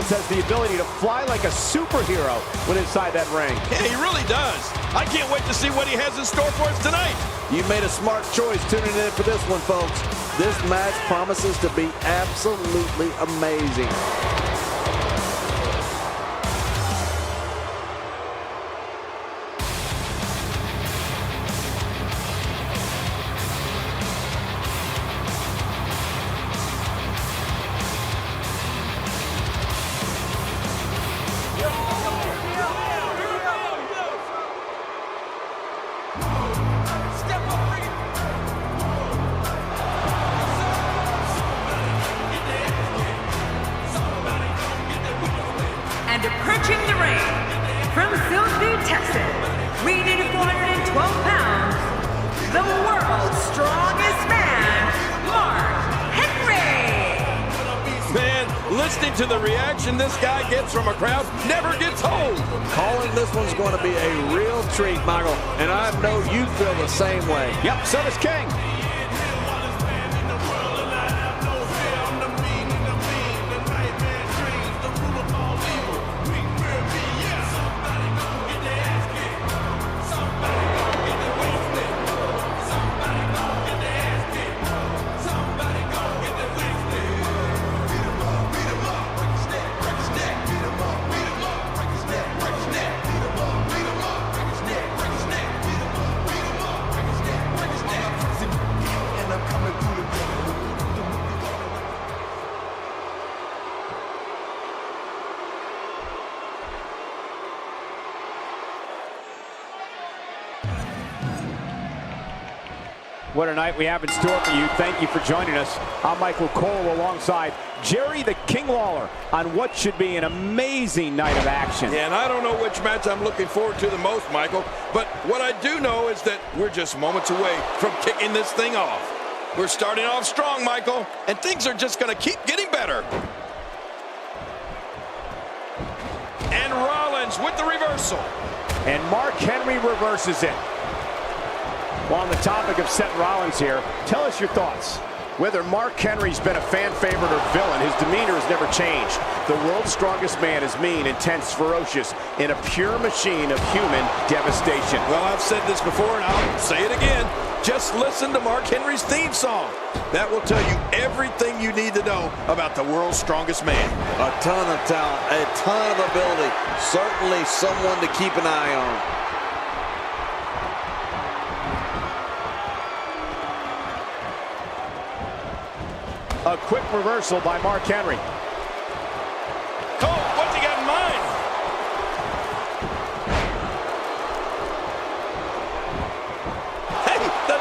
Rollins has the ability to fly like a superhero when inside that ring. Yeah, he really does. I can't wait to see what he has in store for us tonight. You made a smart choice tuning in for this one, folks. This match promises to be absolutely amazing. And approaching the ring, from Silsbee, Texas, weighing in at 412 pounds, the world's strongest man, Mark Henry. Man, listening to the reaction this guy gets from a crowd never gets old. Calling this one's going to be a real treat, Michael, and I know you feel the same way. Yep, so does King. What a night we have in store for you. Thank you for joining us. I'm Michael Cole alongside Jerry the King Lawler on what should be an amazing night of action. Yeah, and I don't know which match I'm looking forward to the most, Michael, but what I do know is that we're just moments away from kicking this thing off. We're starting off strong, Michael, and things are just going to keep getting better. And Rollins with the reversal. And Mark Henry reverses it. Well, on the topic of Seth Rollins here, tell us your thoughts. Whether Mark Henry's been a fan favorite or villain, his demeanor has never changed. The world's strongest man is mean, intense, ferocious, and a pure machine of human devastation. Well, I've said this before, and I'll say it again. Just listen to Mark Henry's theme song. That will tell you everything you need to know about the world's strongest man. A ton of talent, a ton of ability. Certainly someone to keep an eye on. A quick reversal by Mark Henry. Cole, what's he got in mind? Hey,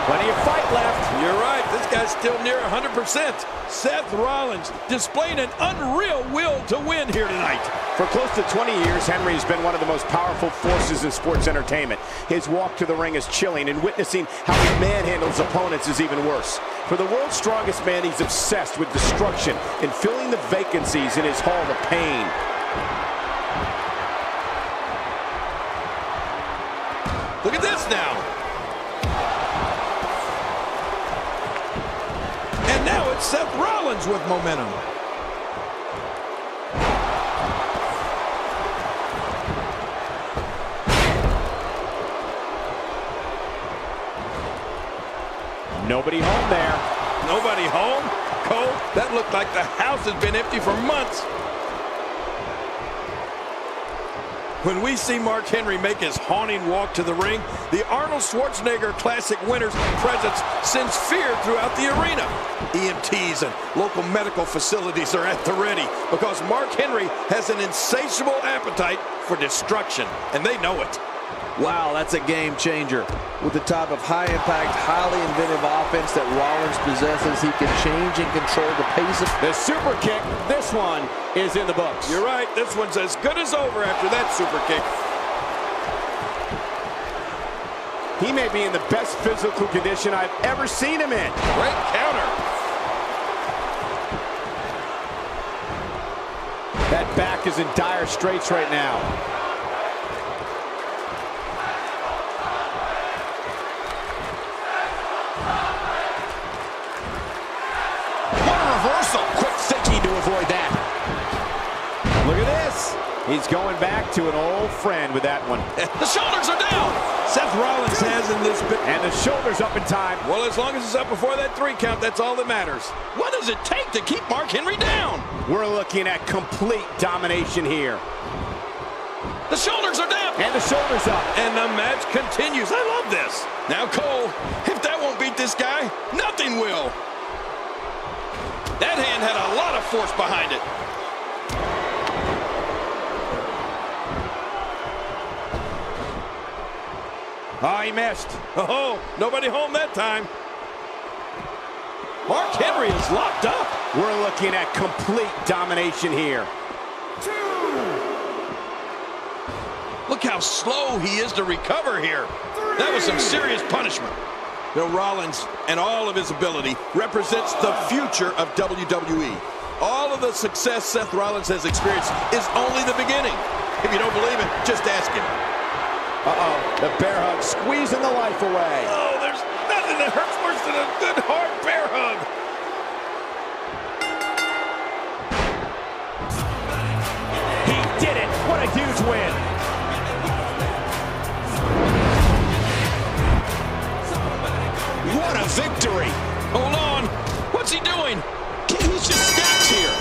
Plenty of fight left. You're right. This guy's still near 100%. Seth Rollins displaying an unreal will to win here tonight. For close to 20 years, Henry has been one of the most powerful forces in sports entertainment. His walk to the ring is chilling, and witnessing how he manhandles opponents is even worse. For the world's strongest man, he's obsessed with destruction and filling the vacancies in his hall of pain. Look at this now. And now it's Seth Rollins with momentum. Nobody home there. Nobody home? Cole, that looked like the house has been empty for months. When we see Mark Henry make his haunting walk to the ring, the Arnold Schwarzenegger Classic Winners presence sends fear throughout the arena. EMTs and local medical facilities are at the ready because Mark Henry has an insatiable appetite for destruction, and they know it. Wow, that's a game changer. With the type of high-impact, highly inventive offense that Rollins possesses, he can change and control the pace of... The super kick, this one is in the books. You're right, this one's as good as over after that super kick. He may be in the best physical condition I've ever seen him in. Great counter. That back is in dire straits right now. What a reversal. Quick thinking to avoid that. Look at Rollins going back to an old friend with that one. The shoulders are down. Seth Rollins has in this bit. And the shoulders up in time. Well, as long as it's up before that 3 count, that's all that matters. What does it take to keep Mark Henry down? We're looking at complete domination here. The shoulders are down. And the shoulders up. And the match continues. I love this. Now, Cole, if that won't beat this guy, nothing will. That hand had a lot of force behind it. Oh, he missed. Oh, nobody home that time. Mark Henry is locked up. We're looking at complete domination here. Look how slow he is to recover here. That was some serious punishment. Now, Rollins and all of his ability represents the future of WWE. All of the success Seth Rollins has experienced is only the beginning. If you don't believe it, just ask him. Uh-oh, the bear hug squeezing the life away. Oh, there's nothing that hurts worse than a good hard bear hug. He did it. What a huge win. What a victory. Hold on. What's he doing? He's just stacked here.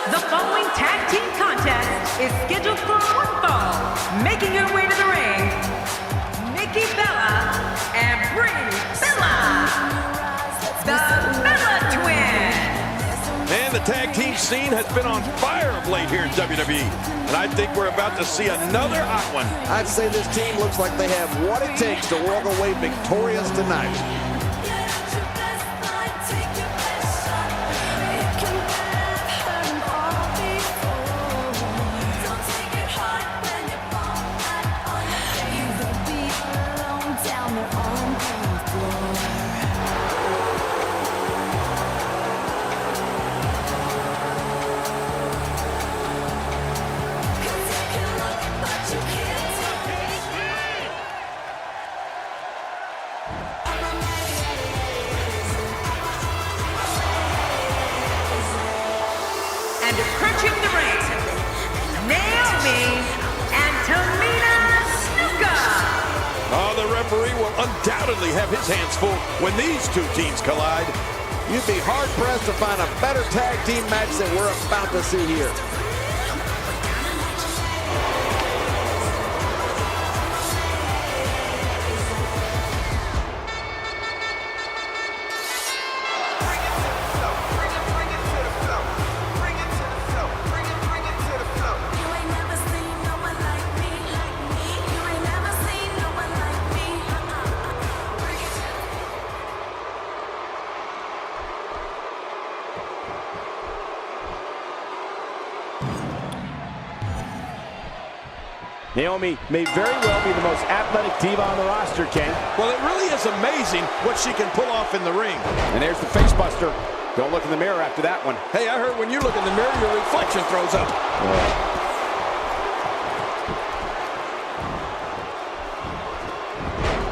The following tag team contest is scheduled for one fall. Making your way to the ring, Nikki Bella and Brie Bella, the Bella Twins. And the tag team scene has been on fire of late here in WWE. And I think we're about to see another hot one. I'd say this team looks like they have what it takes to walk away victorious tonight. And approaching the ring, Naomi and Tamina Snuka. Oh, the referee will undoubtedly have his hands full when these two teams collide. You'd be hard-pressed to find a better tag team match than we're about to see here. Naomi may very well be the most athletic diva on the roster, Ken. Well, it really is amazing what she can pull off in the ring. And there's the face buster. Don't look in the mirror after that one. Hey, I heard when you look in the mirror, your reflection throws up.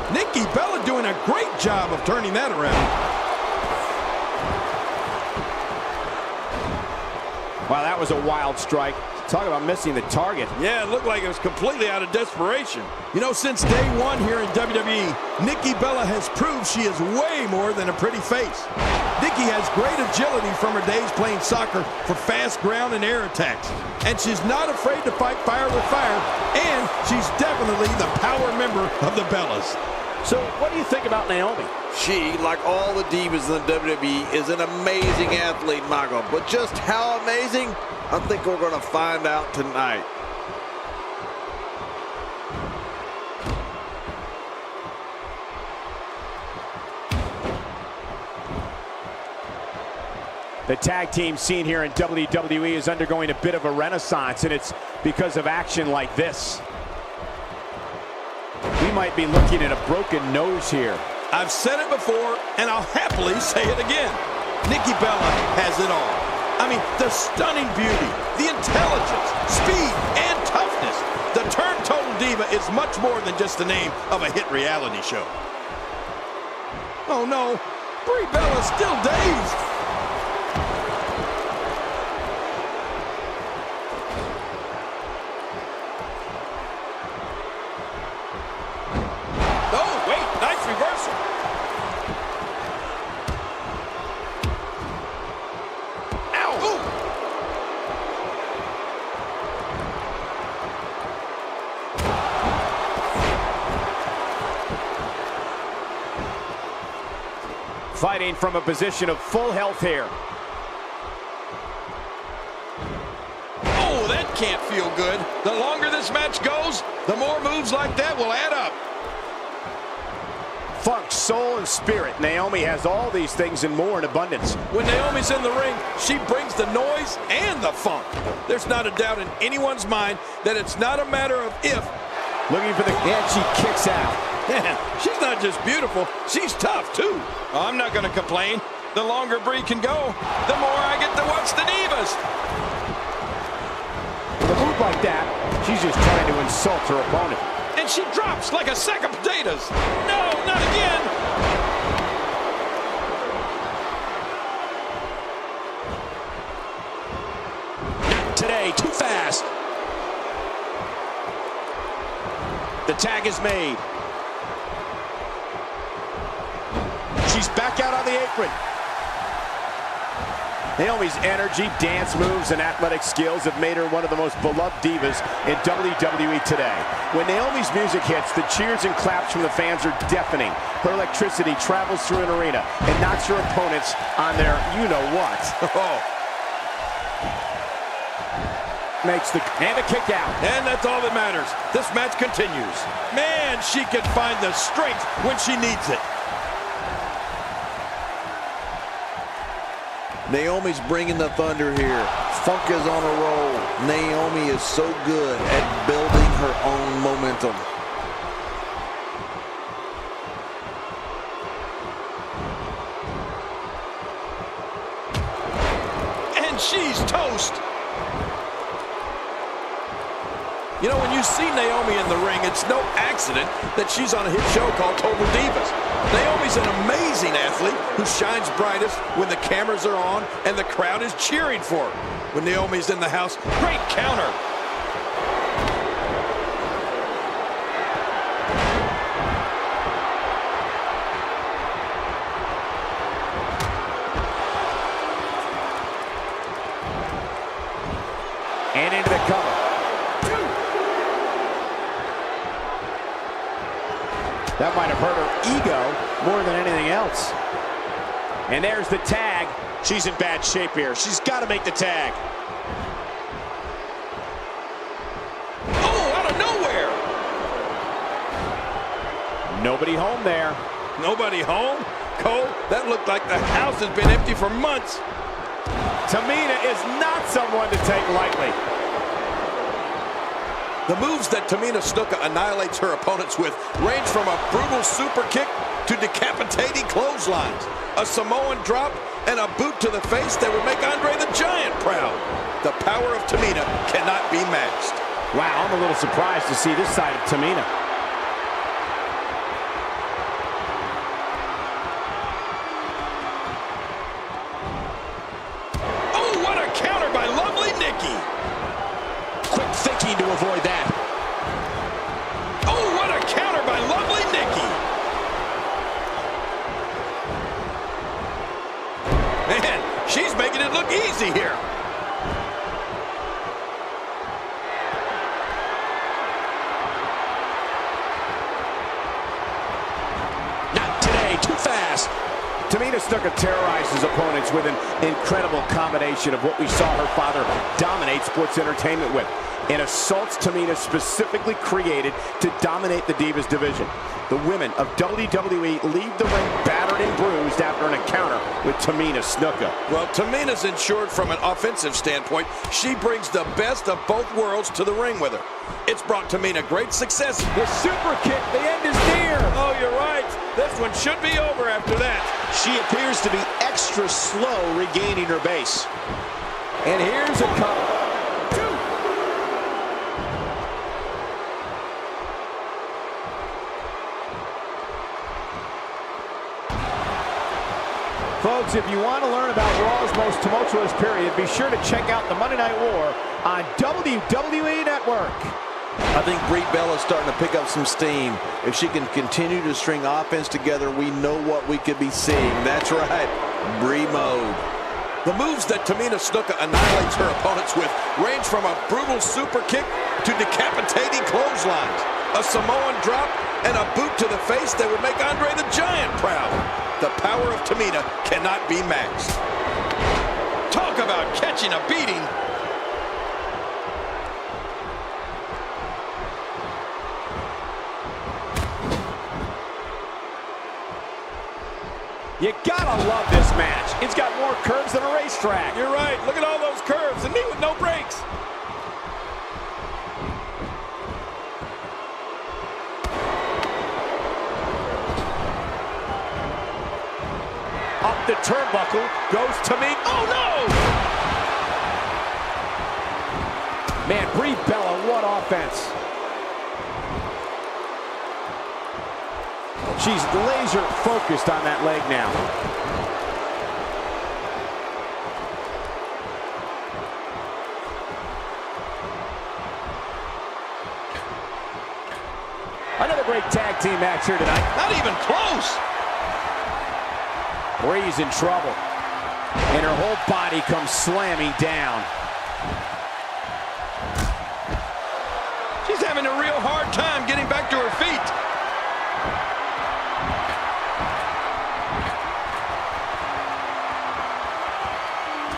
Nikki Bella doing a great job of turning that around. Wow, that was a wild strike. Talk about missing the target. Yeah, it looked like it was completely out of desperation. You know, since day one here in WWE, Nikki Bella has proved she is way more than a pretty face. Nikki has great agility from her days playing soccer for fast ground and air attacks. And she's not afraid to fight fire with fire, and she's definitely the power member of the Bellas. So what do you think about Naomi? She, like all the divas in the WWE, is an amazing athlete, Michael. But just how amazing, I think we're going to find out tonight. The tag team scene here in WWE is undergoing a bit of a renaissance, and it's because of action like this. We might be looking at a broken nose here. I've said it before, and I'll happily say it again. Nikki Bella has it all. I mean, the stunning beauty, the intelligence, speed, and toughness. The term Total Diva is much more than just the name of a hit reality show. Oh no, Brie Bella's still dazed. Oh, wait, nice reversal. Fighting from a position of full health here. Oh, that can't feel good. The longer this match goes, the more moves like that will add up. Funk, soul, and spirit. Naomi has all these things and more in abundance. When Naomi's in the ring, she brings the noise and the funk. There's not a doubt in anyone's mind that it's not a matter of if. Looking for the... And she kicks out. Man, she's not just beautiful, she's tough too. I'm not gonna complain. The longer Brie can go, the more I get to watch the Divas. With a move like that, she's just trying to insult her opponent. And she drops like a sack of potatoes. No, not again. Today, too fast. The tag is made. She's back out on the apron. Naomi's energy, dance moves, and athletic skills have made her one of the most beloved divas in WWE today. When Naomi's music hits, the cheers and claps from the fans are deafening. Her electricity travels through an arena and knocks her opponents on their you-know-what. Oh. Makes the... and a kick out. And that's all that matters. This match continues. Man, she can find the strength when she needs it. Naomi's bringing the thunder here. Funk is on a roll. Naomi is so good at building her own momentum. And she's toast. You know, when you see Naomi in the ring, it's no accident that she's on a hit show called Total Divas. Naomi's an amazing athlete who shines brightest when the cameras are on and the crowd is cheering for her. When Naomi's in the house, great counter. And into the cover. That might have hurt her ego more than anything else. And there's the tag. She's in bad shape here. She's got to make the tag. Oh, out of nowhere. Nobody home there. Nobody home? Cole, that looked like the house has been empty for months. Tamina is not someone to take lightly. The moves that Tamina Snuka annihilates her opponents with range from a brutal super kick to decapitating clotheslines, a Samoan drop, and a boot to the face that would make Andre the Giant proud. The power of Tamina cannot be matched. Wow, I'm a little surprised to see this side of Tamina. Oh, what a counter by Lovely Tamina Snuka terrorizes opponents with an incredible combination of what we saw her father dominate sports entertainment with. An assaults Tamina specifically created to dominate the Divas division. The women of WWE leave the ring battered and bruised after an encounter with Tamina Snuka. Well, Tamina's insured from an offensive standpoint. She brings the best of both worlds to the ring with her. It's brought Tamina great success. The super kick, the end is near. Oh, you're right. This one should be over after that. She appears to be extra slow regaining her base. And here's a cover. Folks, if you want to learn about Raw's most tumultuous period, be sure to check out the Monday Night War on WWE Network. I think Brie Bella's starting to pick up some steam. If she can continue to string offense together, we know what we could be seeing. That's right, Brie mode. The moves that Tamina Snuka annihilates her opponents with range from a brutal super kick to decapitating clotheslines, a Samoan drop, and a boot to the face that would make Andre the Giant proud. The power of Tamina cannot be matched. Talk about catching a beating. You gotta love this match. It's got more curves than a racetrack. You're right. Look at all those curves and me with no brakes. Up the turnbuckle goes Tamina. Oh no! Man, Brie Bella, what offense. She's laser focused on that leg now. Another great tag team match here tonight. Not even close. Brie's in trouble, and her whole body comes slamming down. She's having a real hard time getting back to her feet.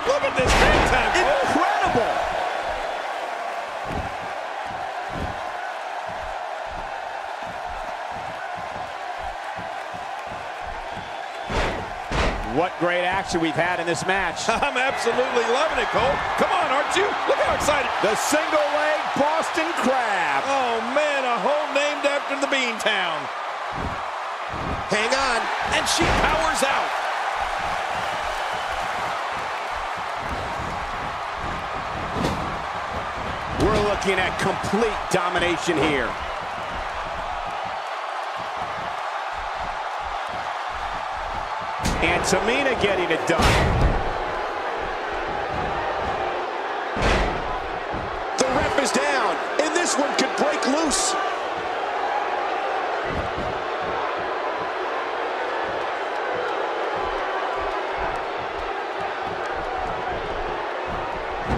Look at this hang time. Incredible! What great action we've had in this match. I'm absolutely loving it, Cole. Come on, aren't you? Look how excited. The single leg Boston Crab. Oh, man, a hole named after the Beantown. Hang on. And she powers out. We're looking at complete domination here. And Tamina getting it done. The ref is down, and this one could break loose.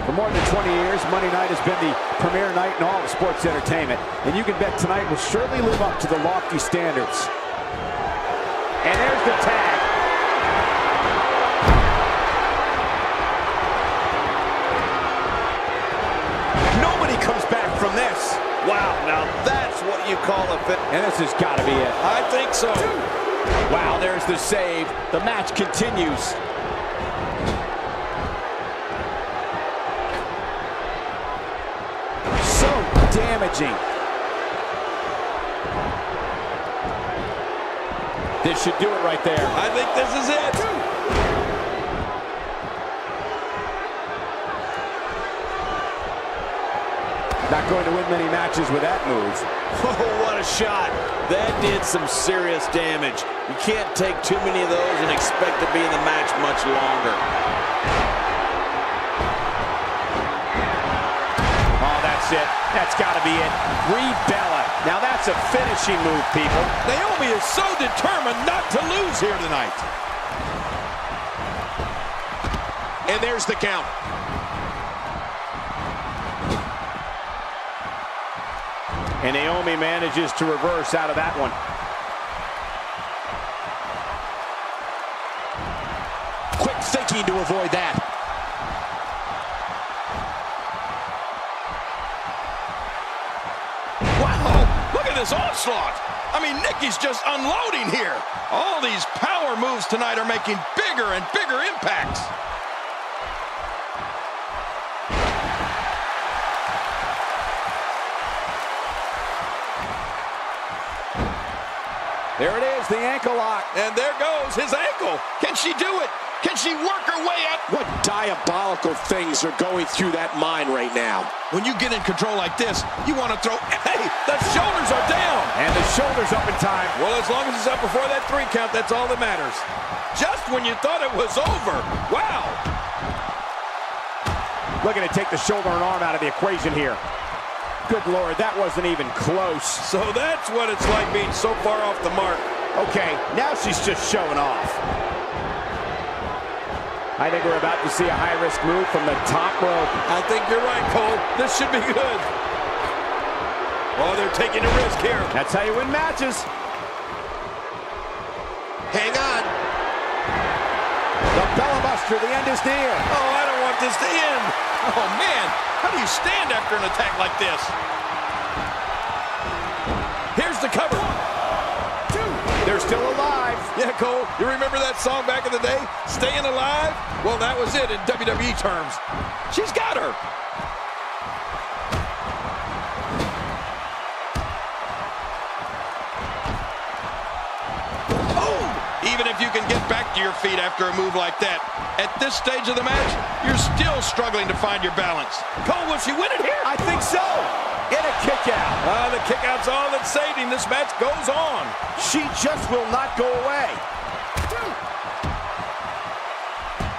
For more than 20 years, Monday night has been the premier night in all of sports entertainment. And you can bet tonight will surely live up to the lofty standards. And there's the tag. Nobody comes back from this. Wow, now that's what you call a fit. And this has got to be it. I think so. Wow, there's the save. The match continues. So damaging. This should do it right there. I think this is it. Not going to win many matches with that move. Oh, what a shot. That did some serious damage. You can't take too many of those and expect to be in the match much longer. Oh, that's it. That's got to be it. Brie Bella. Now that's a finishing move, people. Naomi is so determined not to lose here tonight. And there's the count. And Naomi manages to reverse out of that one. avoid that. Wow, look at this onslaught. I mean, Nikki's just unloading here. All these power moves tonight are making bigger and bigger impacts. There it is, the ankle lock. And there goes his ankle. Can she do it? Can she work her way out? What diabolical things are going through that mind right now? When you get in control like this, you want to throw... Hey, the shoulders are down. And the shoulder's up in time. Well, as long as it's up before that 3 count, that's all that matters. Just when you thought it was over. Wow. Looking to take the shoulder and arm out of the equation here. Good Lord, that wasn't even close. So that's what it's like being so far off the mark. Okay, now she's just showing off. I think we're about to see a high-risk move from the top rope. I think you're right, Cole. This should be good. Oh, they're taking a risk here. That's how you win matches. Hang on. The Bella Buster, the end is near. Oh, I don't want this to end. Oh, man. How do you stand after an attack like this? Here's the cover. 1, 2. They're still alive. Yeah, Cole, you remember that song back in the day? Staying Alive? Well, that was it in WWE terms. She's got her. Oh! Even if you can get back to your feet after a move like that, at this stage of the match, you're still struggling to find your balance. Cole, will she win it here? I think so. In a kick out. The kick out's all that's saving. This match goes on. She just will not go away.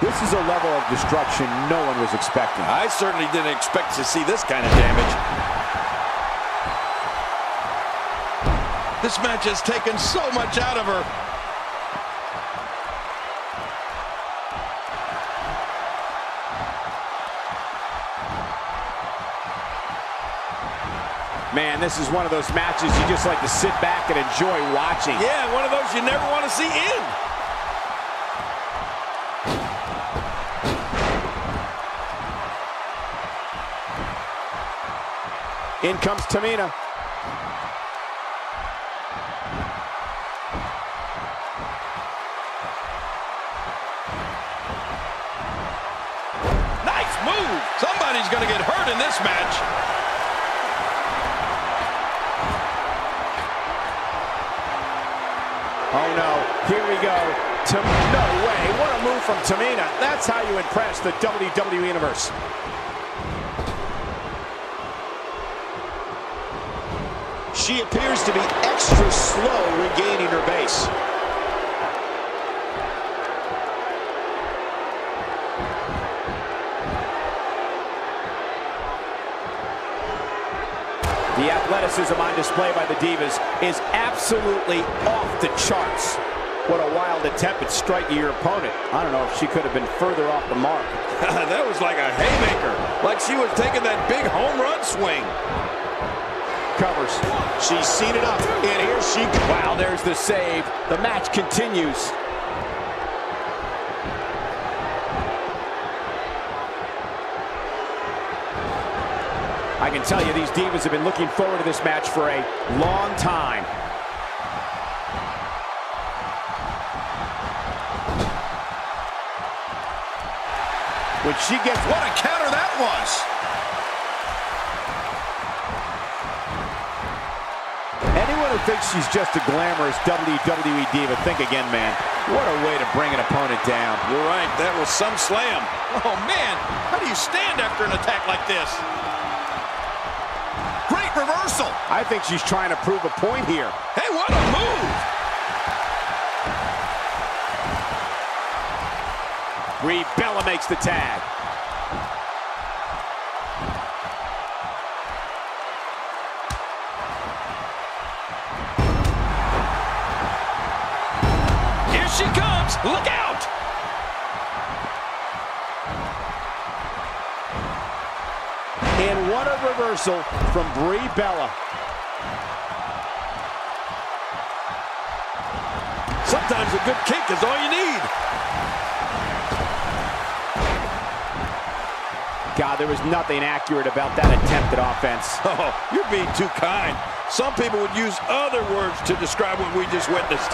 This is a level of destruction no one was expecting. I certainly didn't expect to see this kind of damage. This match has taken so much out of her. Man, this is one of those matches you just like to sit back and enjoy watching. Yeah, one of those you never want to see end. In comes Tamina. Nice move. Somebody's going to get hurt in this match. Oh no, here we go. No way, what a move from Tamina. That's how you impress the WWE Universe. She appears to be extra slow regaining her base. The athleticism on display by the Divas is absolutely off the charts. What a wild attempt at striking your opponent. I don't know if she could have been further off the mark. That was like a haymaker, like she was taking that big home run swing. Covers. She's seen it up, and here she goes. Wow, there's the save. The match continues. I can tell you these Divas have been looking forward to this match for a long time. When she gets... What a counter that was! Anyone who thinks she's just a glamorous WWE Diva, think again, man. What a way to bring an opponent down. You're right, that was some slam. Oh, man, how do you stand after an attack like this? Great reversal. I think she's trying to prove a point here. Hey, what a move! Brie Bella makes the tag. Here she comes. Look out! And what a reversal from Brie Bella. Sometimes a good kick is all you need. God, there was nothing accurate about that attempted offense. Oh, you're being too kind. Some people would use other words to describe what we just witnessed.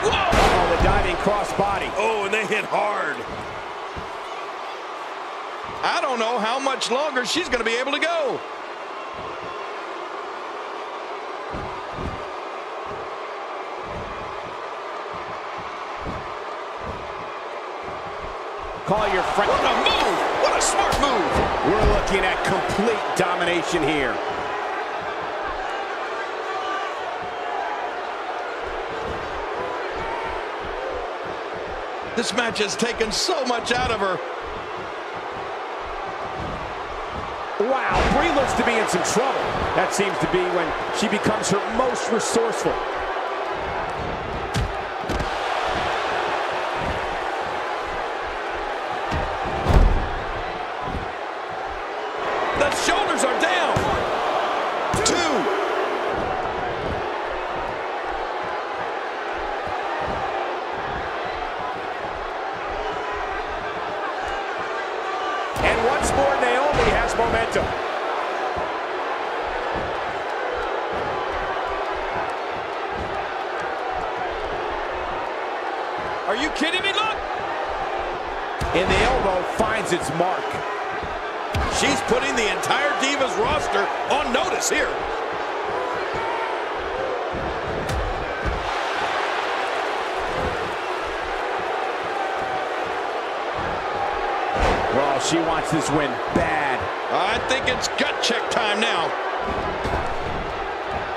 Whoa! Oh, the diving crossbody. Oh, and they hit hard. I don't know how much longer she's going to be able to go. Call your friend. What a move! What a smart move! We're looking at complete domination here. This match has taken so much out of her. Wow, Brie looks to be in some trouble. That seems to be when she becomes her most resourceful. The shoulders are down. 2. And once more, Naomi has momentum. Are you kidding me? Look! And the elbow finds its mark. She's putting the entire Divas roster on notice here. Well, she wants this win bad. I think it's gut check time now.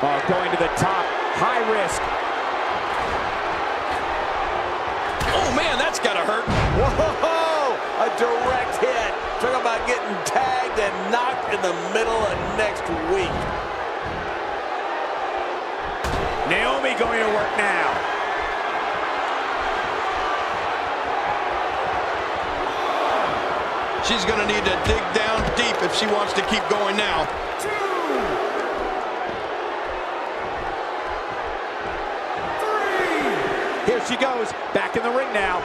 Oh, going to the top, high risk. Oh, man, that's gotta hurt. Whoa! A direct hit. Talk about getting tagged and knocked in the middle of next week. Naomi going to work now. She's gonna need to dig down deep if she wants to keep going now. 2, 3. Here she goes, back in the ring now.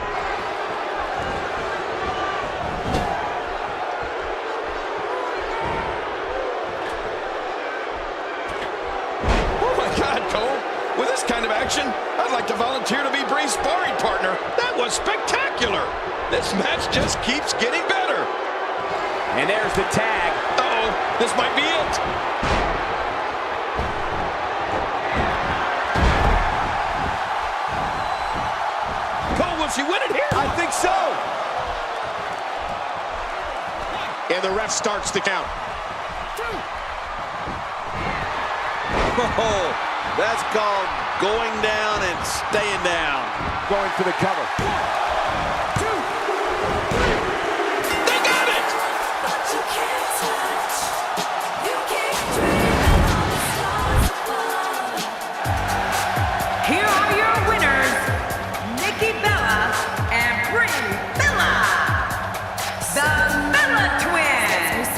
Oh my God, Cole. With this kind of action, I'd like to volunteer to be Brie's sparring partner. That was spectacular. This match just keeps getting better. And there's the tag. Uh-oh, this might be it. Cole, will she win it here? I think so. And the ref starts the count. Oh, that's called going down and staying down. Going for the cover. 1, 2. They got it! Here are your winners, Nikki Bella and Brie Bella, the Bella Twins.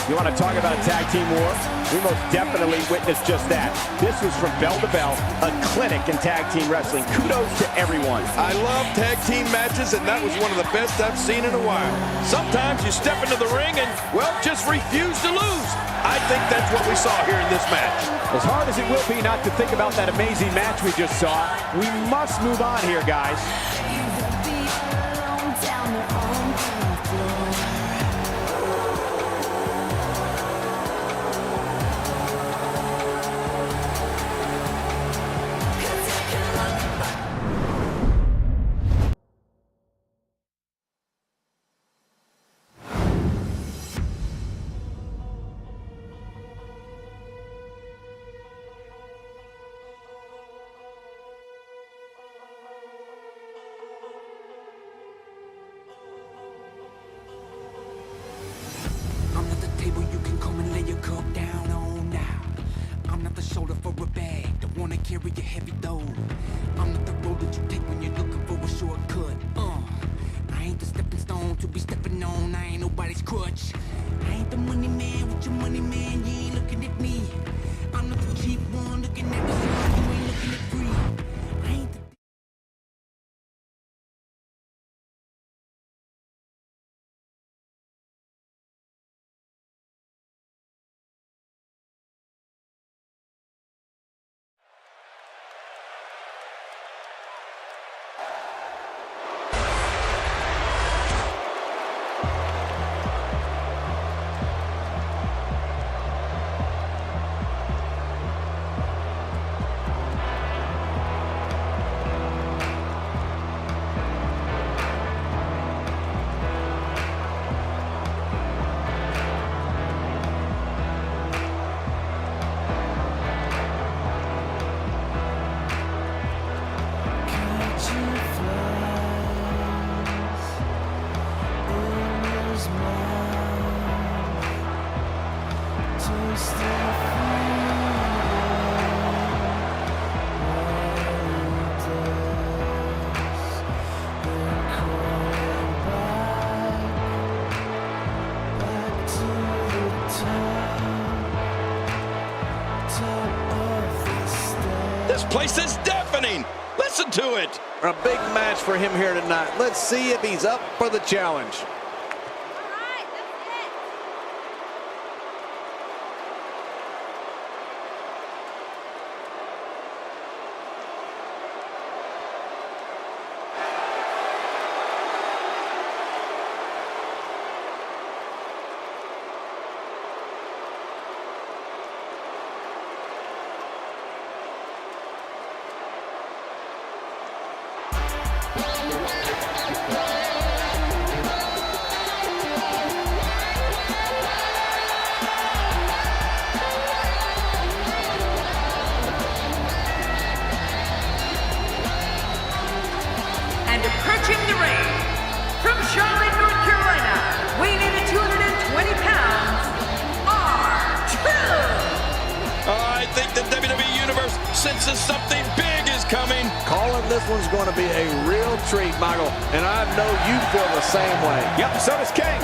You want to talk about a tag team war? We most definitely witnessed just that. This was from bell to bell, a clinic in tag team wrestling. Kudos to everyone. I love tag team matches, and that was one of the best I've seen in a while. Sometimes you step into the ring and, well, just refuse to lose. I think that's what we saw here in this match. As hard as it will be not to think about that amazing match we just saw, we must move on here, guys. I'm not the table you can come and lay your cup down on now. I'm not the shoulder for a bag, don't wanna carry a heavy load. I'm not the road that you take when you're looking for a shortcut. I ain't the stepping stone to be stepping on, I ain't nobody's crutch. I ain't the money man with your money man, you ain't looking at me. I'm not the cheap one looking at the sun, you ain't looking at free. This place is deafening. Listen to it. A big match for him here tonight. Let's see if he's up for the challenge. And approaching the ring, from Charlotte, North Carolina, weighing in at 220 pounds, R-Truth. I think the WWE Universe senses something big is coming. Calling this one's going to be a real treat, Michael, and I know you feel the same way. Yep, so does King.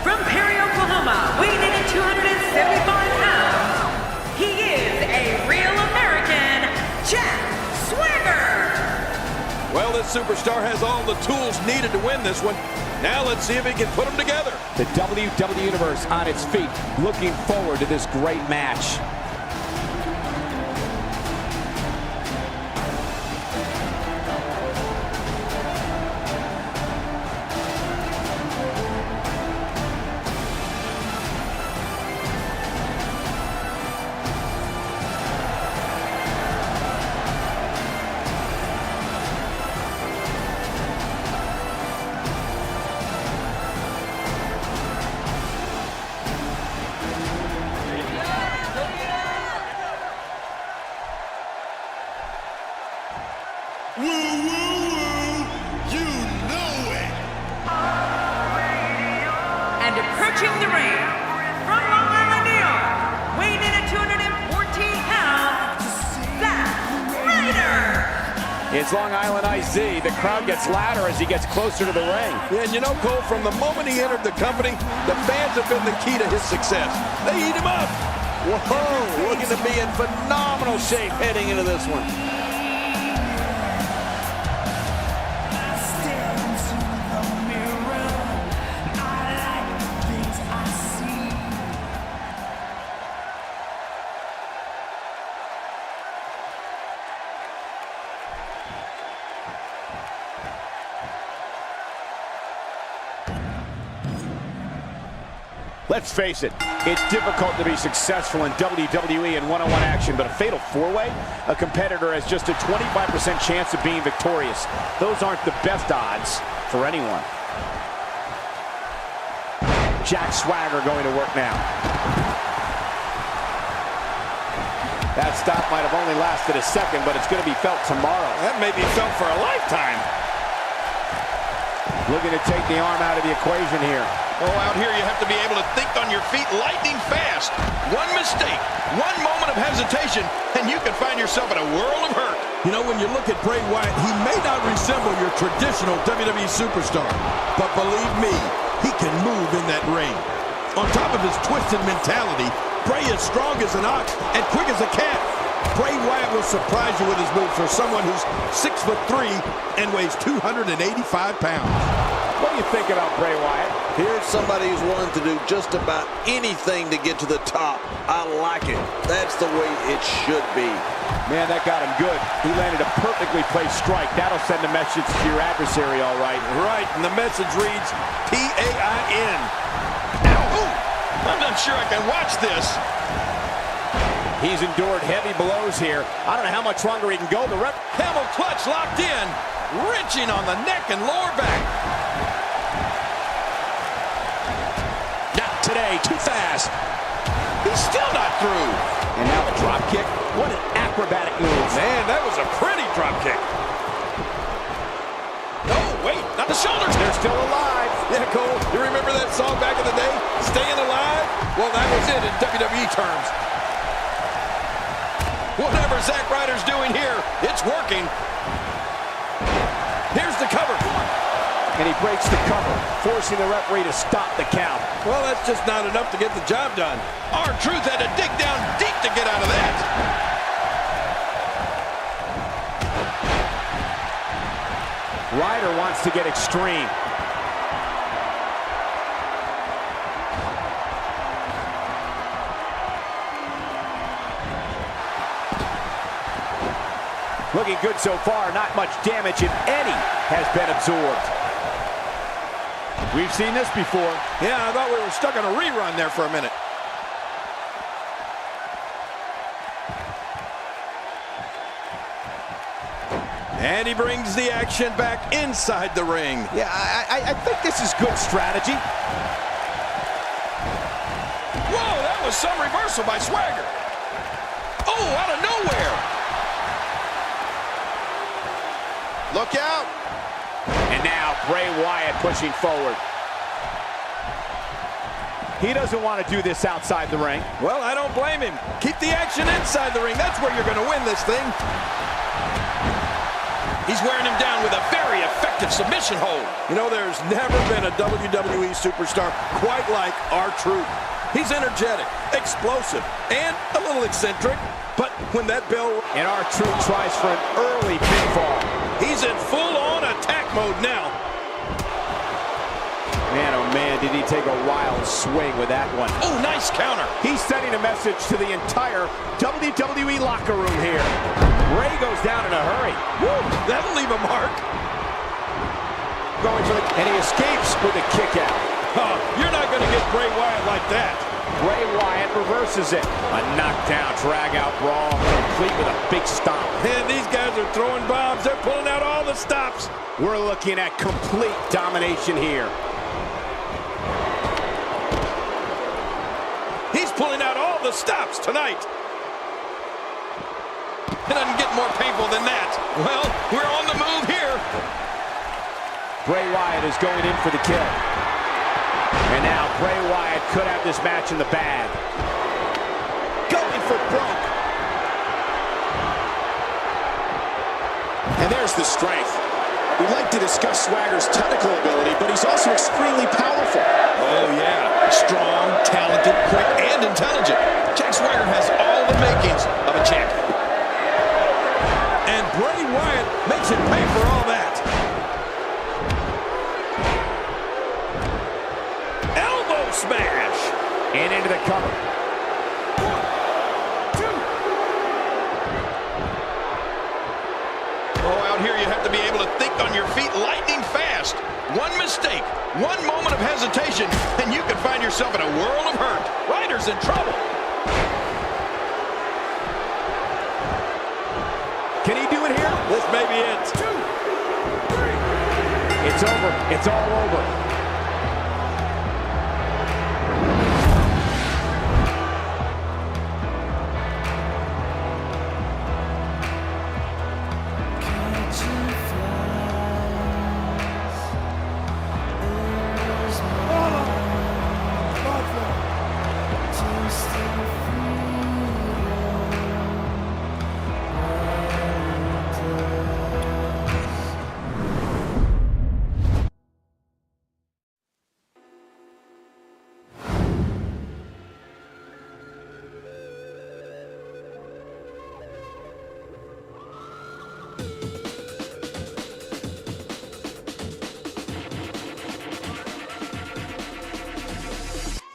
From Perry, Oklahoma, weighing in at 275 pounds, he is a real American, Jack Swagger. Well, this superstar has all the tools needed to win this one. Now let's see if he can put them together. The WWE Universe on its feet, looking forward to this great match. And approaching the ring, from Long Island, New York, weighing in at 214 pounds, Zack Ryder. It's Long Island IZ. The crowd gets louder as he gets closer to the ring. Yeah, and you know, Cole, from the moment he entered the company, the fans have been the key to his success. They eat him up. Whoa, looking to be in phenomenal shape heading into this one. Let's face it, it's difficult to be successful in WWE in one-on-one action, but a fatal four-way? A competitor has just a 25% chance of being victorious. Those aren't the best odds for anyone. Jack Swagger going to work now. That stop might have only lasted a second, but it's going to be felt tomorrow. That may be felt for a lifetime. Looking to take the arm out of the equation here. Oh, out here you have to be able to think on your feet lightning fast. One mistake, one moment of hesitation, and you can find yourself in a world of hurt. You know, when you look at Bray Wyatt, he may not resemble your traditional WWE superstar, but believe me, he can move in that ring. On top of his twisted mentality, Bray is strong as an ox and quick as a cat. Bray Wyatt will surprise you with his moves for someone who's 6'3" and weighs 285 pounds. What do you think about Bray Wyatt? Here's somebody who's willing to do just about anything to get to the top. I like it. That's the way it should be. Man, that got him good. He landed a perfectly placed strike. That'll send a message to your adversary, all right. Right, and the message reads P-A-I-N. Ow! Ooh, I'm not sure I can watch this. He's endured heavy blows here. I don't know how much longer he can go. The ref Camel clutch locked in, wrenching on the neck and lower back. not today, too fast. He's still not through. And now the drop kick. What an acrobatic move. Man, that was a pretty drop kick. Oh, wait, not the shoulders. They're still alive. Yeah, Cole, you remember that song back in the day? Staying Alive? Well, that was it in WWE terms. Whatever Zack Ryder's doing here, it's working. Here's the cover. And he breaks the cover, forcing the referee to stop the count. Well, that's just not enough to get the job done. R-Truth had to dig down deep to get out of that. Ryder wants to get extreme. Looking good so far. Not much damage, if any, has been absorbed. We've seen this before. Yeah, I thought we were stuck on a rerun there for a minute. And he brings the action back inside the ring. Yeah, I think this is good strategy. Whoa, that was some reversal by Swagger. Oh, out of nowhere. Look out. And now Bray Wyatt pushing forward. He doesn't want to do this outside the ring. Well, I don't blame him. Keep the action inside the ring. That's where you're going to win this thing. He's wearing him down with a very effective submission hold. You know, there's never been a WWE superstar quite like R-Truth. He's energetic, explosive, and a little eccentric. But when that bell... And R-Truth tries for an early pinfall. He's in full-on attack mode now. Man, oh man, did he take a wild swing with that one. Oh, nice counter. He's sending a message to the entire WWE locker room here. Bray goes down in a hurry. Woo, that'll leave a mark. Going for the... And he escapes with a kick out. You're not going to get Bray Wyatt like that. Bray Wyatt reverses it. A knockdown, drag-out brawl, complete with a big stomp. And these guys are throwing bombs. They're pulling out all the stops. We're looking at complete domination here. He's pulling out all the stops tonight. It doesn't get more painful than that. Well, we're on the move here. Bray Wyatt is going in for the kill. And now Bray Wyatt could have this match in the bag. Going for broke. And there's the strength. We'd like to discuss Swagger's technical ability, but he's also extremely powerful. Oh, yeah. Strong, talented, quick, and intelligent. Jack Swagger has all the makings of a champion. And Bray Wyatt makes it pay for all that. Elbow smash. And into the cover. 1, 2. Oh, out here you have to be able to think on your feet lightning fast. One mistake, one moment of hesitation, and you could find yourself in a world of hurt. Ryder's in trouble. Can he do it here? This may be it. 2, 3. It's over. It's all over.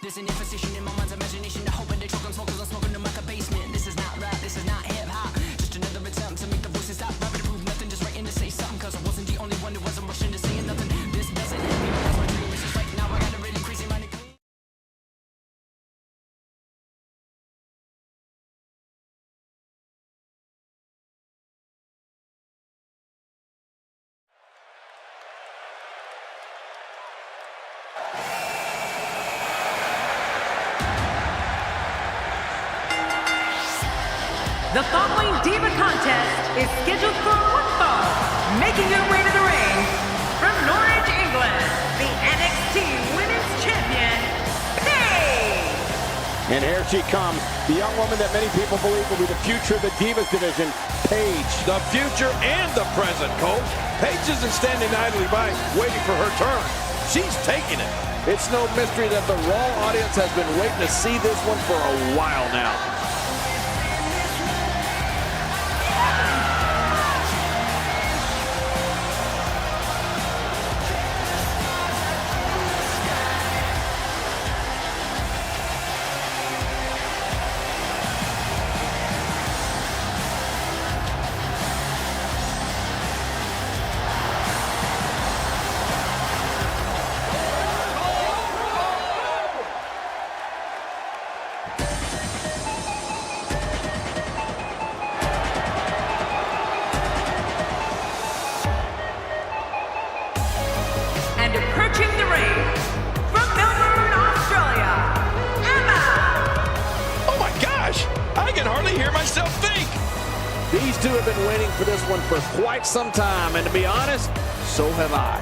There's an imposition in my mind's imagination. I hope they choke on smokers, I'm smoking them like a basement. This is not rap, this is not hip hop. Just another attempt to make the voices stop. Rapping to prove nothing, just writing to say something. Cause I wasn't the only one who wasn't rushing to say nothing. This doesn't hit me, but that's my dream. It's just like now I gotta really crazy mind. The following Diva contest is scheduled for one fall. Making her way to the ring from Norwich, England, the NXT Women's Champion, Paige. And here she comes, the young woman that many people believe will be the future of the Divas division, Paige. The future and the present, Cole. Paige isn't standing idly by, waiting for her turn. She's taking it. It's no mystery that the Raw audience has been waiting to see this one for a while now. And approaching the ring from Melbourne, Australia, Emma. Oh my gosh, I can hardly hear myself think. These two have been waiting for this one for quite some time, and to be honest, so have I.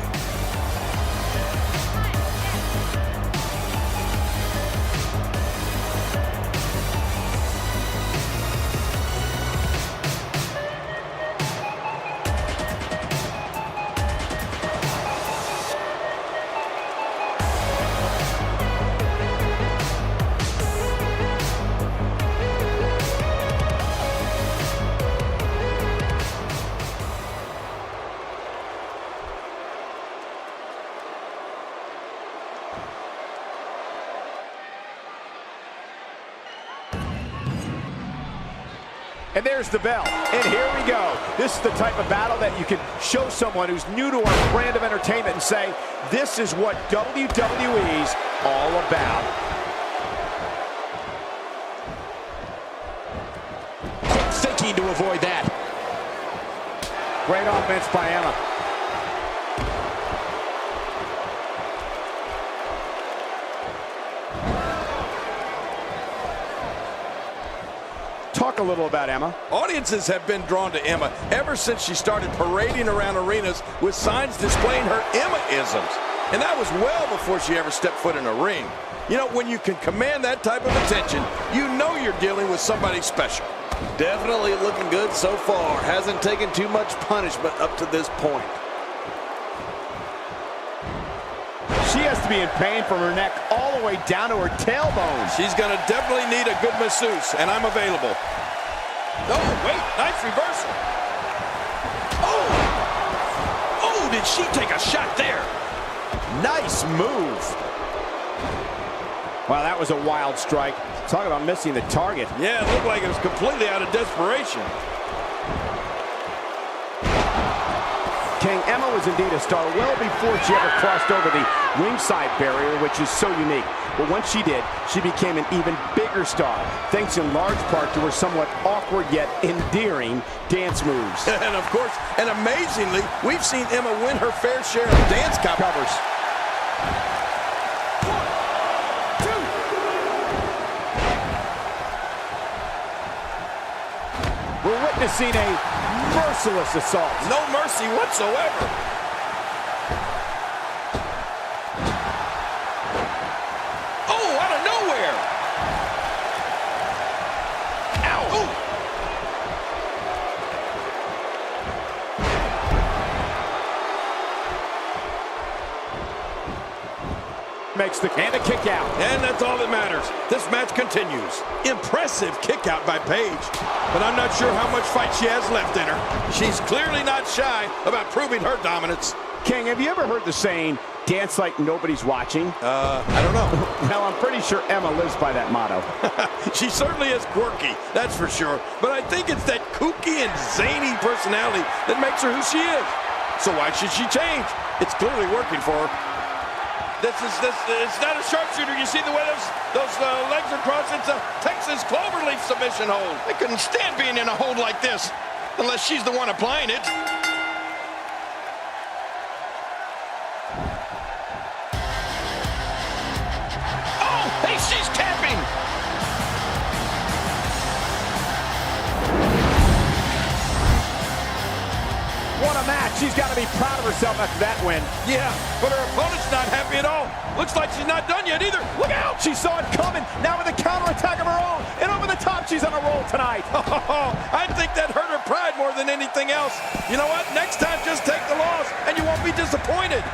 And there's the bell. And here we go. This is the type of battle that you can show someone who's new to our brand of entertainment and say, this is what WWE's all about. Quick thinking to avoid that. Great offense by Emma. Talk a little about Emma. Audiences have been drawn to Emma ever since she started parading around arenas with signs displaying her Emma-isms. And that was well before she ever stepped foot in a ring. You know, when you can command that type of attention, you know you're dealing with somebody special. Definitely looking good so far. Hasn't taken too much punishment up to this point. She has to be in pain from her neck all the way down to her tailbone. She's going to definitely need a good masseuse, and I'm available. Oh, wait, nice reversal. Oh, did she take a shot there? Nice move. Wow, that was a wild strike. Talk about missing the target. Yeah, it looked like it was completely out of desperation. King, Emma was indeed a star well before she ever crossed over the ringside barrier, which is so unique. But once she did, she became an even bigger star, thanks in large part to her somewhat awkward yet endearing dance moves. And of course, and amazingly, we've seen Emma win her fair share of dance covers. We're witnessing a merciless assault. No mercy whatsoever. Oh, out of nowhere. Ow. Ooh. Makes the and a kick out. And that's all that matters. This match continues. Impressive kick out by Paige. But I'm not sure how much fight she has left in her. She's clearly not shy about proving her dominance. King, have you ever heard the saying, dance like nobody's watching? I don't know. Well, I'm pretty sure Emma lives by that motto. She certainly is quirky, that's for sure. But I think it's that kooky and zany personality that makes her who she is. So why should she change? It's clearly working for her. It's not a sharpshooter. You see the way those legs are crossed? It's a Texas cloverleaf submission hold. I couldn't stand being in a hold like this, unless she's the one applying it. She's got to be proud of herself after that win. Yeah, but her opponent's not happy at all. Looks like she's not done yet either. Look out! She saw it coming. Now with a counterattack of her own. And over the top, she's on a roll tonight. I think that hurt her pride more than anything else. You know what? Next time, just take the loss, and you won't be disappointed.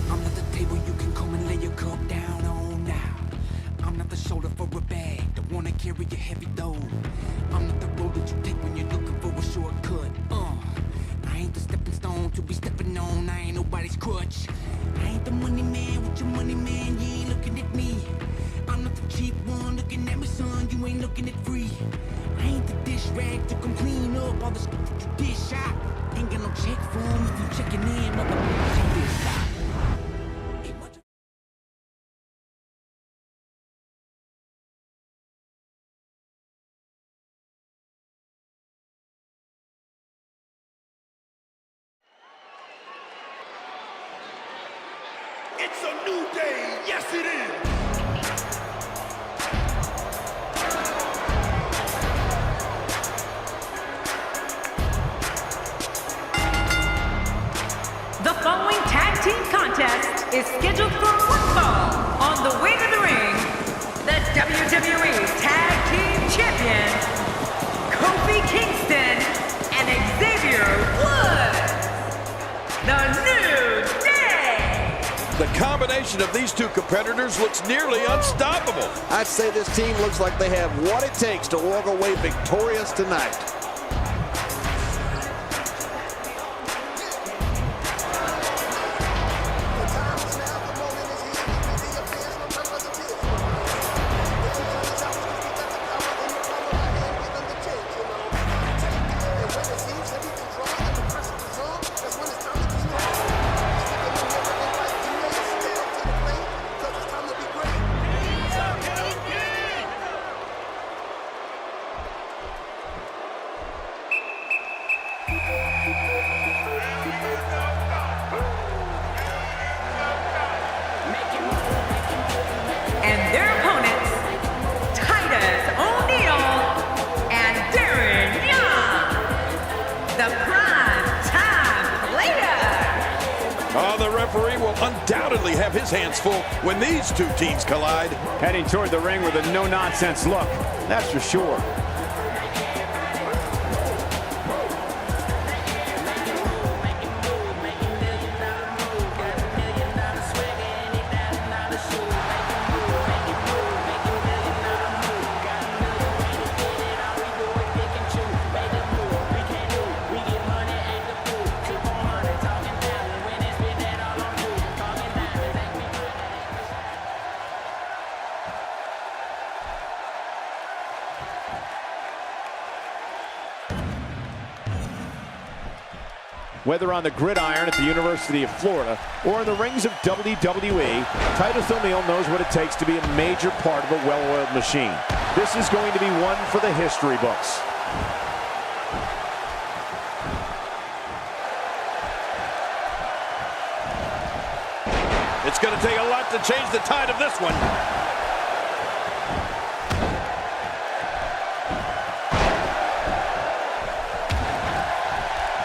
I'm not the table you can come and lay your cup down on now. I'm not the shoulder for a bag, don't wanna carry a heavy load. I'm not the road that you take when you're looking for a shortcut. I ain't the stepping stone to be stepping on, I ain't nobody's crutch. I ain't the money man with your money man, you ain't looking at me. I'm not the cheap one looking at me, son, you ain't looking at free. I ain't the dish rag to come clean up all the stuff that you dish out. Ain't got no check for 'em if you checking in, motherfucker, check this out. It's a new day, yes it is! The following tag team contest is scheduled for one fall. On the way to the ring, the WWE Tag Team Champions, Kofi Kingston and Xavier Woods. The New Day. The combination of these two competitors looks nearly unstoppable. I'd say this team looks like they have what it takes to walk away victorious tonight. And their opponents, Titus O'Neil and Darren Young, the Prime Time Players. The referee will undoubtedly have his hands full when these two teams collide. Heading toward the ring with a no-nonsense look. That's for sure. Whether on the gridiron at the University of Florida or in the rings of WWE, Titus O'Neil knows what it takes to be a major part of a well-oiled machine. This is going to be one for the history books. It's going to take a lot to change the tide of this one.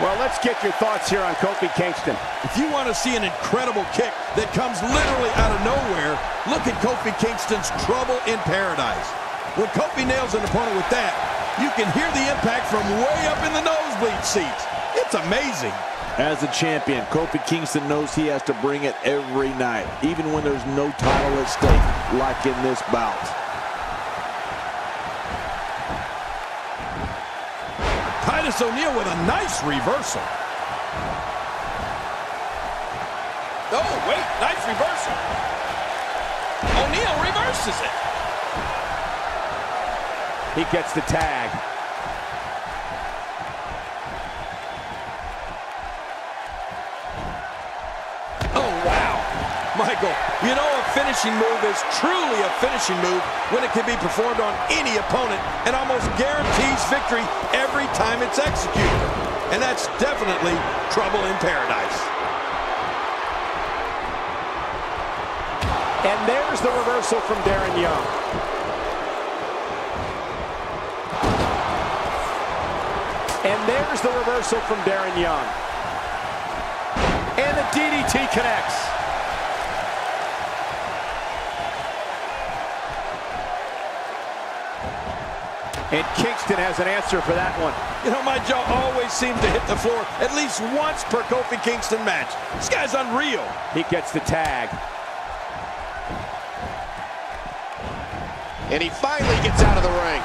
Well, let's get your thoughts here on Kofi Kingston. If you want to see an incredible kick that comes literally out of nowhere, look at Kofi Kingston's Trouble in Paradise. When Kofi nails an opponent with that, you can hear the impact from way up in the nosebleed seats. It's amazing. As a champion, Kofi Kingston knows he has to bring it every night, even when there's no title at stake, like in this bout. Titus O'Neil with a nice reversal. Oh, wait, nice reversal. reverses it. He gets the tag. Oh, wow. Michael, you know a finishing move is truly a finishing move when it can be performed on any opponent and almost guarantees victory every time it's executed. And that's definitely trouble in paradise. And there's the reversal from Darren Young. And there's the reversal from Darren Young. And the DDT connects. And Kingston has an answer for that one. You know, my jaw always seems to hit the floor at least once per Kofi Kingston match. This guy's unreal. He gets the tag. And he finally gets out of the ring.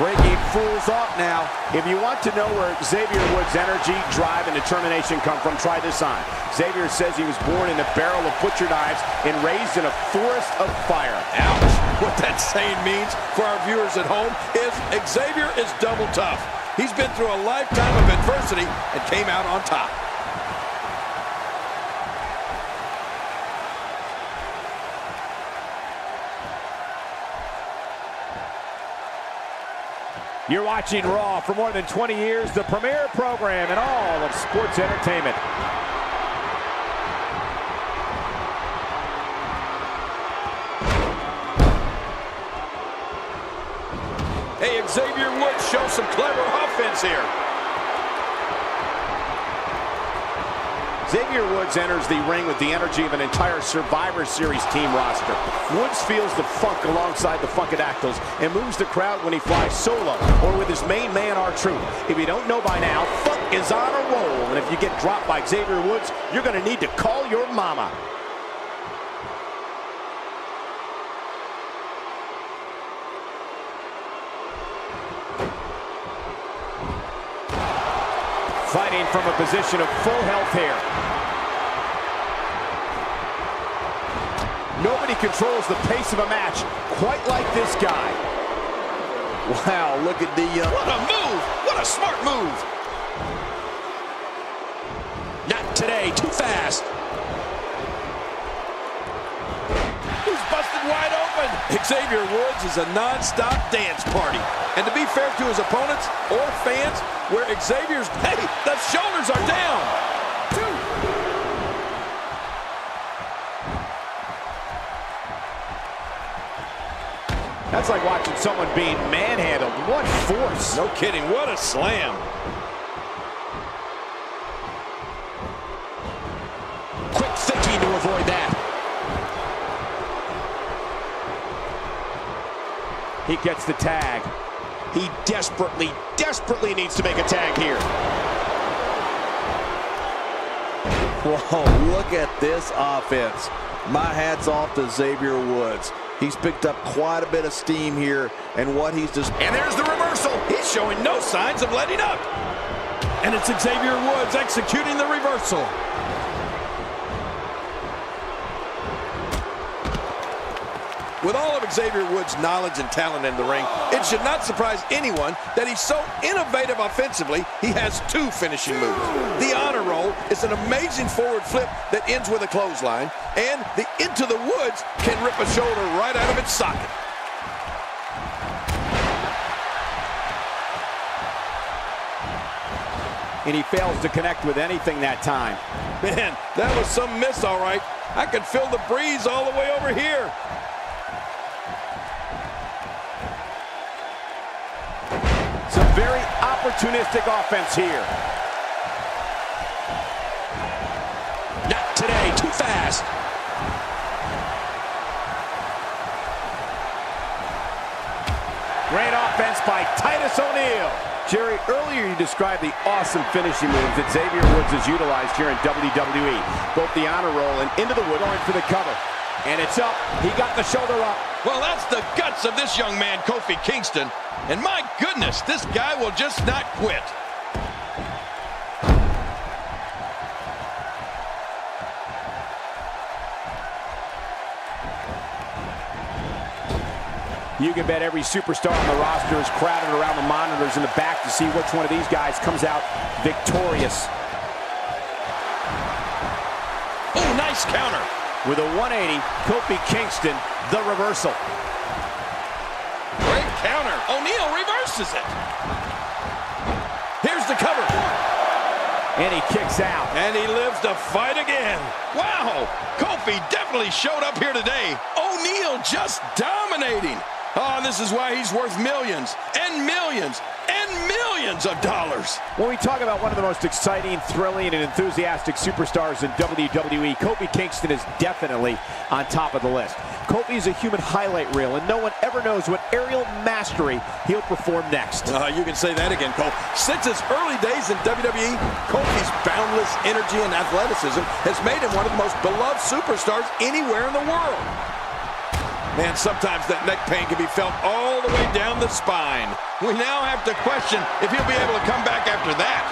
Breaking fools off now. If you want to know where Xavier Woods' energy, drive, and determination come from, try this on. Xavier says he was born in a barrel of butcher knives and raised in a forest of fire. Ouch. What that saying means for our viewers at home is Xavier is double tough. He's been through a lifetime of adversity and came out on top. You're watching Raw. For more than 20 years, the premier program in all of sports entertainment. Hey, Xavier Woods shows some clever offense here. Xavier Woods enters the ring with the energy of an entire Survivor Series team roster. Woods feels the funk alongside the Funkadactyls and moves the crowd when he flies solo or with his main man, R-Truth. If you don't know by now, Funk is on a roll, and if you get dropped by Xavier Woods, you're going to need to call your mama. Fighting from a position of full health here. Nobody controls the pace of a match quite like this guy. Wow, look at D. Young. What a move! What a smart move! Not today, too fast. He's busted wide open. Xavier Woods is a non-stop dance party. And to be fair to his opponents or fans, where Xavier's, hey, the shoulders are down. That's like watching someone being manhandled. What force. No kidding, what a slam. Quick thinking to avoid that. He gets the tag. He desperately needs to make a tag here. Whoa, look at this offense. My hat's off to Xavier Woods. He's picked up quite a bit of steam here, and what he's just... And there's the reversal. He's showing no signs of letting up. And it's Xavier Woods executing the reversal. With all of Xavier Woods' knowledge and talent in the ring, it should not surprise anyone that he's so innovative offensively, he has two finishing moves. The honor roll is an amazing forward flip that ends with a clothesline, and the into the woods can rip a shoulder right out of its socket. And he fails to connect with anything that time. Man, that was some miss, all right. I could feel the breeze all the way over here. Some very opportunistic offense here. Not today, too fast. Great offense by Titus O'Neil. Jerry, earlier you described the awesome finishing moves that Xavier Woods has utilized here in WWE. Both the honor roll and into the wood, going for the cover. And it's up. He got the shoulder up. Well, that's the guts of this young man, Kofi Kingston. And my goodness, this guy will just not quit. You can bet every superstar on the roster is crowded around the monitors in the back to see which one of these guys comes out victorious. Oh, nice counter. With a 180, Kofi Kingston, the reversal. Great counter. O'Neal reverses it. Here's the cover. And he kicks out. And he lives to fight again. Wow, Kofi definitely showed up here today. O'Neal just dominating. Oh, this is why he's worth millions and millions and millions of dollars. When we talk about one of the most exciting, thrilling, and enthusiastic superstars in WWE, Kofi Kingston is definitely on top of the list. Kofi is a human highlight reel, and no one ever knows what aerial mastery he'll perform next. You can say that again, Cole. Since his early days in WWE, Kofi's boundless energy and athleticism has made him one of the most beloved superstars anywhere in the world. Man, sometimes that neck pain can be felt all the way down the spine. We now have to question if he'll be able to come back after that.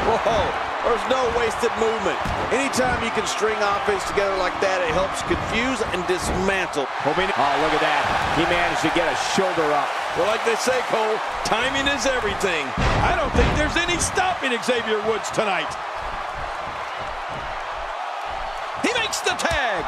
Whoa, there's no wasted movement. Anytime you can string offense together like that, it helps confuse and dismantle. Oh, look at that. He managed to get a shoulder up. Well, like they say, Cole, timing is everything. I don't think there's any stopping Xavier Woods tonight. He makes the tag.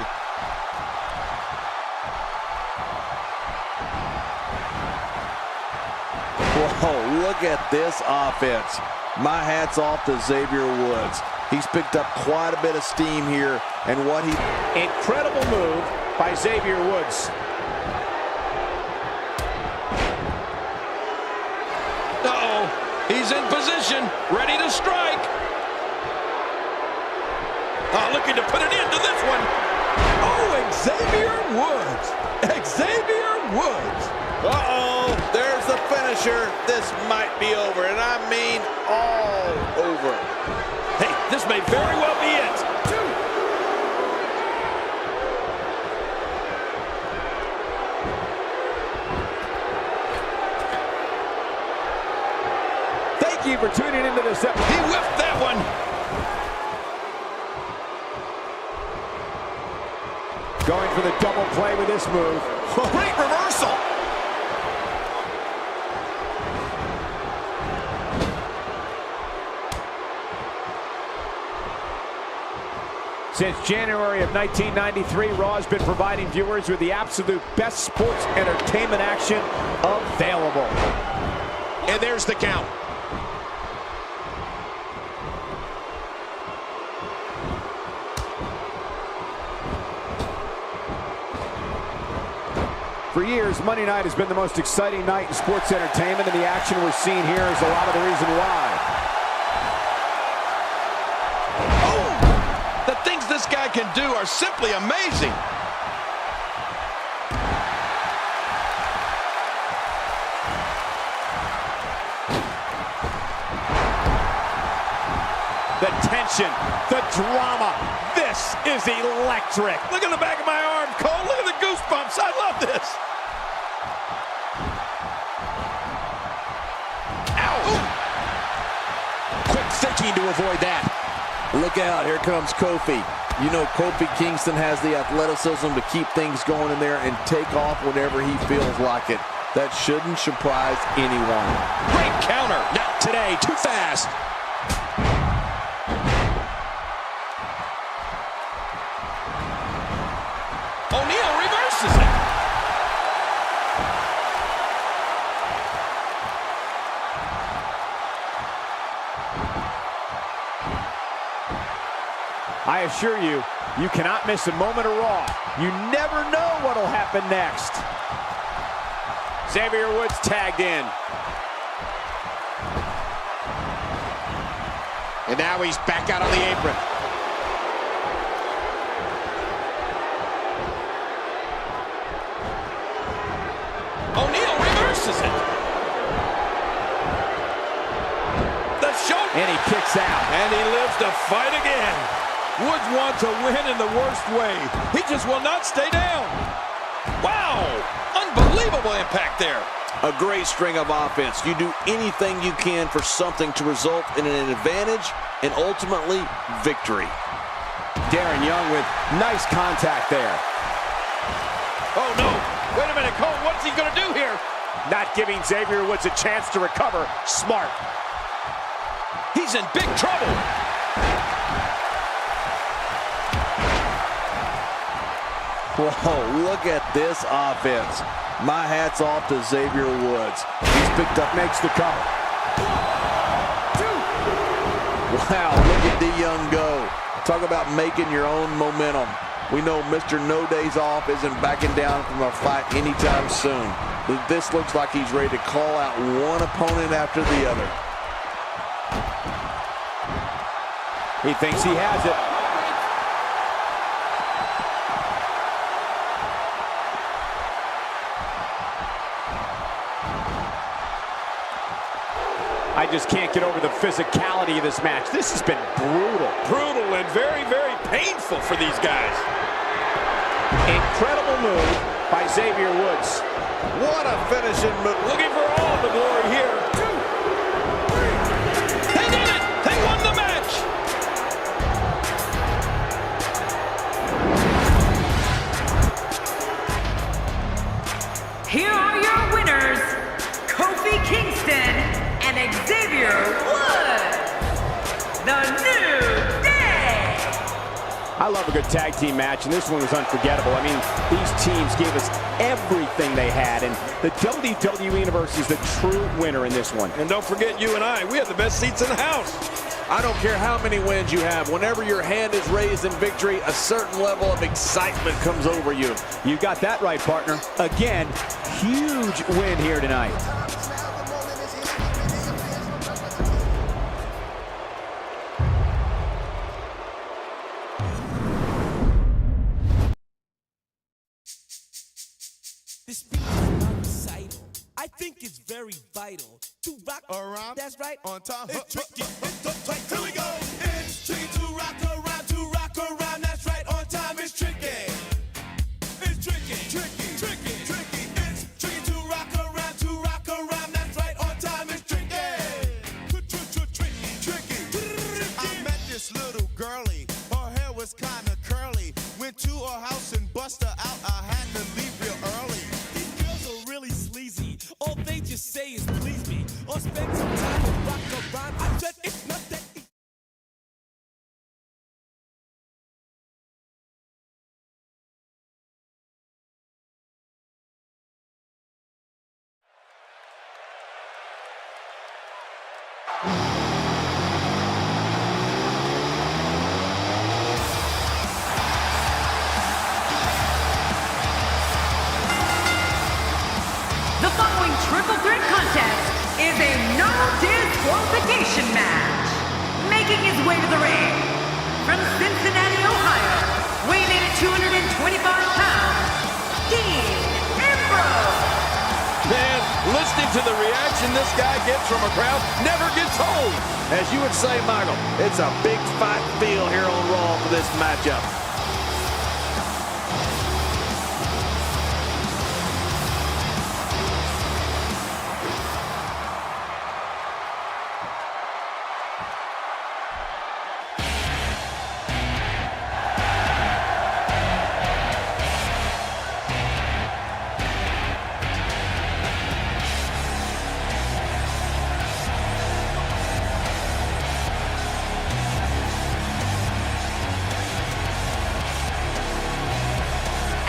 Whoa, look at this offense. My hat's off to Xavier Woods. He's picked up quite a bit of steam here, and what he... Incredible move by Xavier Woods. Uh-oh, he's in position, ready to strike. Looking to put an end to this one. Oh, Xavier Woods. Xavier Woods. Uh-oh, there's the finisher. This might be over, and I mean all over. Hey, this may very well be it. Thank you for tuning into this episode. He whiffed that one. Going for the double play with this move. Great reversal. Since January of 1993, Raw has been providing viewers with the absolute best sports entertainment action available. And there's the count. For years, Monday night has been the most exciting night in sports entertainment, and the action we're seeing here is a lot of the reason why. The things this guy can do are simply amazing. The tension, the drama, this is electric. Look at the back of my arm, Cole. Look at the goosebumps. I love this. Ow! Quick thinking to avoid that. Look out, here comes Kofi. You know Kofi Kingston has the athleticism to keep things going in there and take off whenever he feels like it. That shouldn't surprise anyone. Great counter. Not today, too fast. O'Neal reverses it. I assure you, you cannot miss a moment of Raw. You never know what'll happen next. Xavier Woods tagged in. And now he's back out on the apron. O'Neal reverses it. The shoulder. And he kicks out. And he lives to fight again. Woods wants to win in the worst way. He just will not stay down. Wow! Unbelievable impact there. A great string of offense. You do anything you can for something to result in an advantage and ultimately victory. Darren Young with nice contact there. Oh no! Wait a minute! Dominic, Cole, what's he going to do here? Not giving Xavier Woods a chance to recover. Smart. He's in big trouble. Whoa, look at this offense. My hat's off to Xavier Woods. He's picked up, Makes the cover. wow, look at D Young go. Talk about making your own momentum. We know Mr. No Days Off isn't backing down from a fight anytime soon. This looks like he's ready to call out one opponent after the other. He thinks he has it. I just can't get over the physicality of this match. This has been brutal. Brutal and very, very painful for these guys. Incredible move by Xavier Woods. What a finishing move. Looking for all the glory here. 2, 3. They did it! They won the match! Here are your winners, Kofi Kingston and Xavier Woods, the New Day. I love a good tag team match, and this one was unforgettable. I mean, these teams gave us everything they had, and the WWE Universe is the true winner in this one. And don't forget you and I, we have the best seats in the house. I don't care how many wins you have. Whenever your hand is raised in victory, a certain level of excitement comes over you. You got that right, partner. Again, huge win here tonight. This beat is about recital. I think it's very vital to rock around. That's right. On time. It's tricky. It's so tight. Here we go. It's tricky to rock around, to rock around. That's right. On time. It's tricky. It's tricky. Tricky. Tricky. Tricky. It's tricky to rock around, to rock around. That's right. On time. It's tricky. Tricky. Tricky. I met this little girlie. Her hair was kind of curly. Went to her house and bust her out. I had to leave real early. These girls are really sleazy. All they just say is please me or spend some time with rock around. I said it's not that easy. The following triple threat contest is a no disqualification match. Making his way to the ring from Cincinnati, Ohio, weighing in at 225 pounds, Dean Ambrose. Man, listening to the reaction this guy gets from a crowd never gets old. As you would say, Michael, it's a big fight feel here on Raw for this matchup.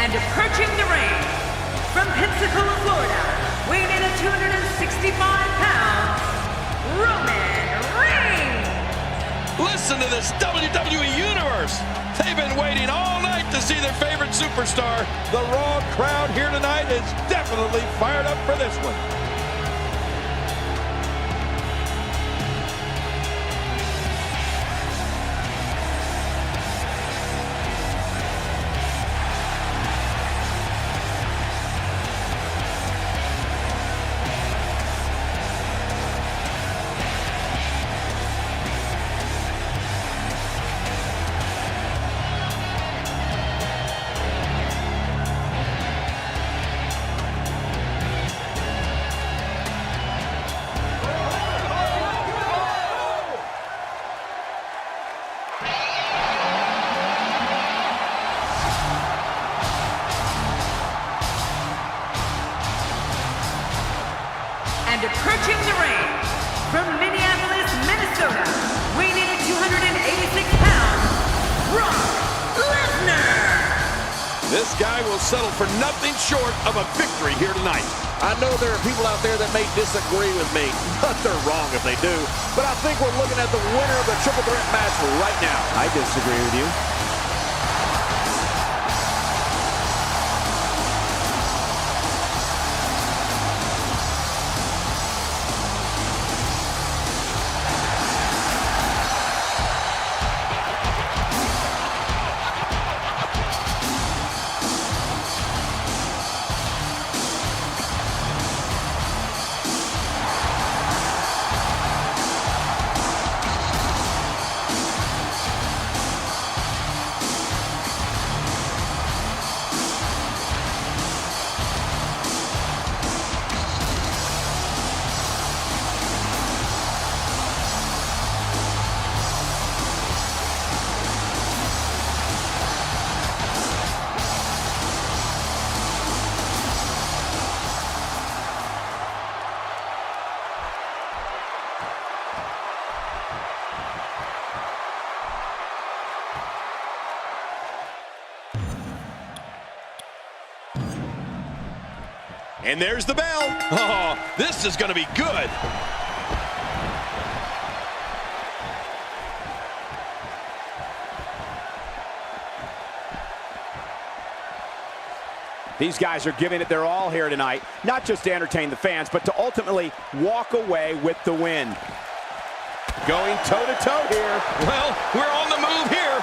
And approaching the ring from Pensacola, Florida, weighing in at 265 pounds, Roman Reigns. Listen to this WWE Universe. They've been waiting all night to see their favorite superstar. The Raw crowd here tonight is definitely fired up for this one. This guy will settle for nothing short of a victory here tonight. I know there are people out there that may disagree with me, but they're wrong if they do. But I think we're looking at the winner of the triple threat match right now. I disagree with you. And there's the bell. Oh, this is going to be good. These guys are giving it their all here tonight, not just to entertain the fans, but to ultimately walk away with the win. Going toe-to-toe here. Well, we're on the move here.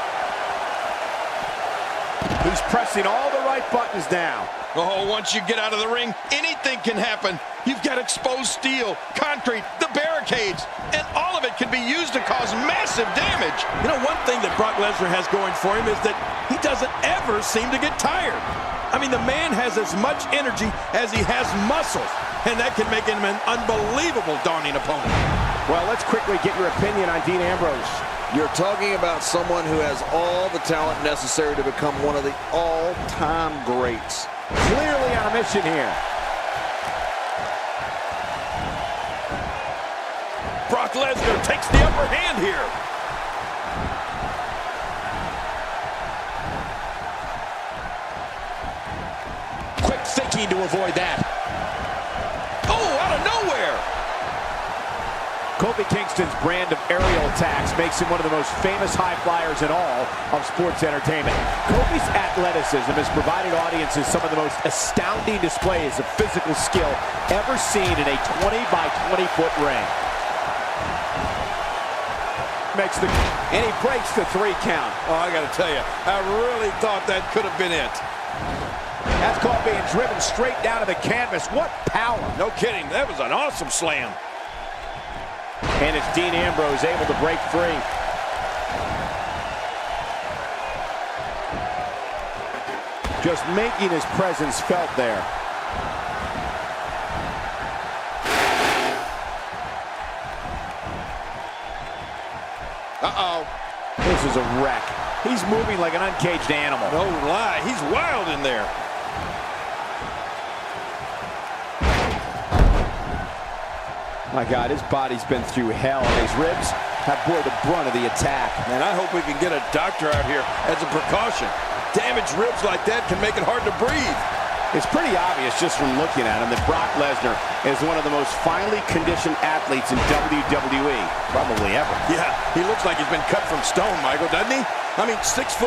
He's pressing all the right buttons now. Oh, once you get out of the ring, anything can happen. You've got exposed steel, concrete, the barricades, and all of it can be used to cause massive damage. You know, one thing that Brock Lesnar has going for him is that he doesn't ever seem to get tired. I mean, the man has as much energy as he has muscles, and that can make him an unbelievable daunting opponent. Well, let's quickly get your opinion on Dean Ambrose. You're talking about someone who has all the talent necessary to become one of the all-time greats. Clearly on a mission here. Brock Lesnar takes the upper hand here. Quick thinking to avoid that. Oh, out of nowhere. Kofi Kingston's brand of aerial attacks makes him one of the most famous high flyers in all of sports entertainment. Kofi's athleticism has provided audiences some of the most astounding displays of physical skill ever seen in a 20-by-20-foot ring. And he breaks the 3 count. Oh, I got to tell you, I really thought that could have been it. That's caught being driven straight down to the canvas. What power. No kidding, that was an awesome slam. And it's Dean Ambrose able to break free. Just making his presence felt there. Uh-oh. This is a wreck. He's moving like an uncaged animal. No lie, he's wild in there. My God, his body's been through hell, and his ribs have bore the brunt of the attack. And I hope we can get a doctor out here as a precaution. Damaged ribs like that can make it hard to breathe. It's pretty obvious just from looking at him that Brock Lesnar is one of the most finely conditioned athletes in WWE, probably ever. Yeah, he looks like he's been cut from stone, Michael, doesn't he? I mean, 6'3",